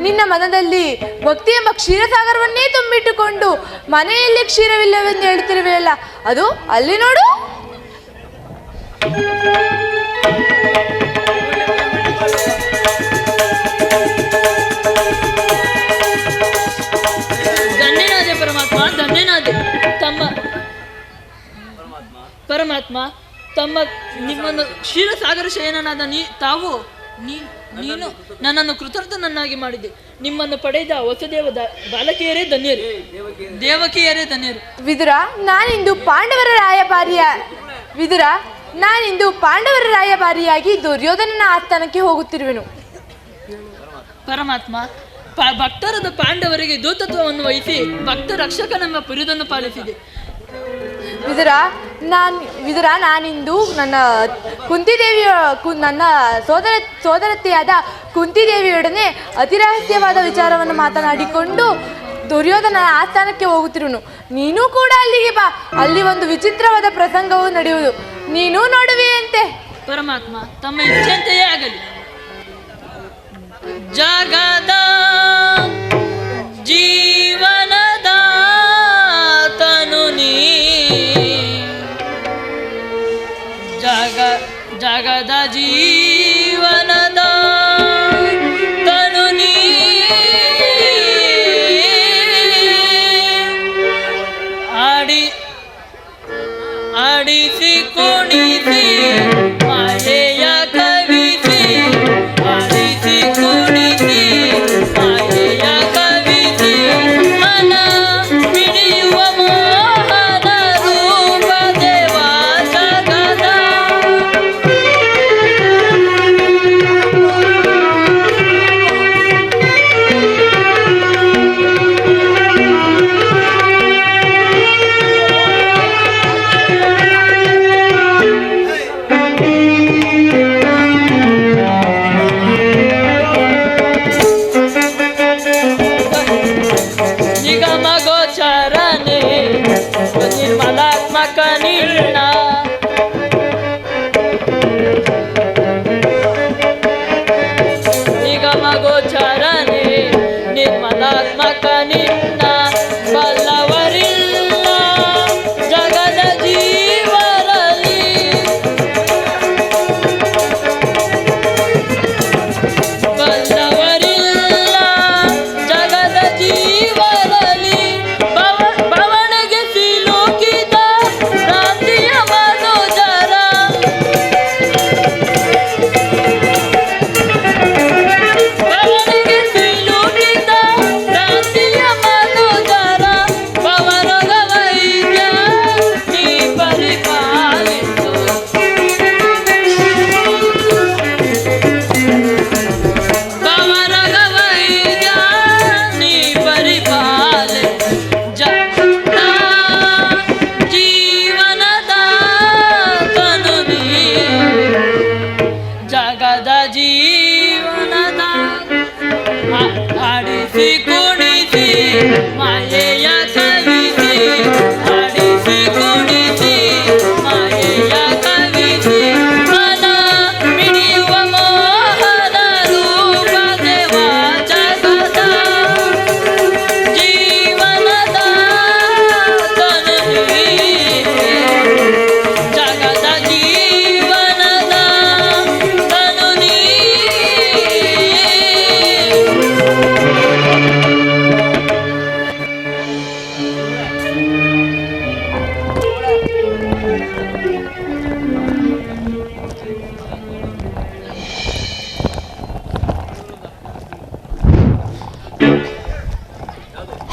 D: ನಿನ್ನ ಮನದಲ್ಲಿ ಭಕ್ತಿ ಎಂಬ ಕ್ಷೀರಸಾಗರವನ್ನೇ ತುಂಬಿಟ್ಟುಕೊಂಡು ಮನೆಯಲ್ಲಿ ಕ್ಷೀರವಿಲ್ಲವೆಂದು ಹೇಳುತ್ತಿರುವೆಯಲ್ಲ, ಅದು ಅಲ್ಲಿ ನೋಡು.
H: ಧನ್ಯನಾದೆ ಪರಮಾತ್ಮ, ಧನ್ಯನಾದೆ. ಪರಮಾತ್ಮ, ನಿಮ್ಮನ್ನು ಕ್ಷೀರಸಾಗರ ಶಯನನಾದ ನೀನು ನನ್ನನ್ನು ಕೃತಜ್ಞನನ್ನಾಗಿ ಮಾಡಿದೆ. ನಿಮ್ಮನ್ನು ಪಡೆದ ಹೊಸದೇವ ಬಾಲಕಿಯರೇ ಧನ್ಯರು, ದೇವಕಿಯರೇ ಧನ್ಯರು.
D: ವಿದುರ, ನಾನಿಂದು ಪಾಂಡವರ ರಾಯಭಾರಿಯಾಗಿ ದುರ್ಯೋಧನನ ಆಸ್ಥಾನಕ್ಕೆ ಹೋಗುತ್ತಿರುವೆನು.
H: ಪರಮಾತ್ಮ, ಭಕ್ತರಾದ ಪಾಂಡವರಿಗೆ ದೂತತ್ವವನ್ನು ವಹಿಸಿ ಭಕ್ತ ರಕ್ಷಕನೆಂಬ ಬಿರುದನ್ನು ಪಾಲಿಸಿದೆ.
D: ವಿದುರ, ನಾನಿಂದು ನನ್ನ ಸೋದರತ್ತೆಯಾದ ಕುಂತಿದೇವಿಯೊಡನೆ ಅತಿರಹಸ್ಯವಾದ ವಿಚಾರವನ್ನು ಮಾತನಾಡಿಕೊಂಡು ದುರ್ಯೋಧನನ ಆಸ್ಥಾನಕ್ಕೆ ಹೋಗುತ್ತಿರುವನು. ನೀನು ಕೂಡ ಅಲ್ಲಿಗೆ ಬಾ. ಅಲ್ಲಿ ಒಂದು ವಿಚಿತ್ರವಾದ ಪ್ರಸಂಗವು ನಡೆಯುವುದು, ನೀನು ನೋಡುವೆಯಂತೆ.
H: ಪರಮಾತ್ಮ, ತಮ್ಮ ಇಚ್ಛೆಯಂತೆಯೇ ಆಗಲಿ. ಜಗದ ಜೀವನದ ತನು ನೀ, ಜಗದ ಜೀವನದ ತನು ನೀ, ಆಡಿಸಿ ಕುಣಿಸಿ ಮಾಯೆಯ ಕವಿಸಿ, ಆಡಿಸಿ ಕುಣಿಸಿ ಮಾಯೆಯ ಕವಿಸಿ, ಮನ ಮಿಡಿಯುವ ಮೋಹನ ರೂಪ ದೇವ ಜಗದ.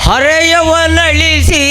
B: ಹರೆಯವನಳಿಸಿ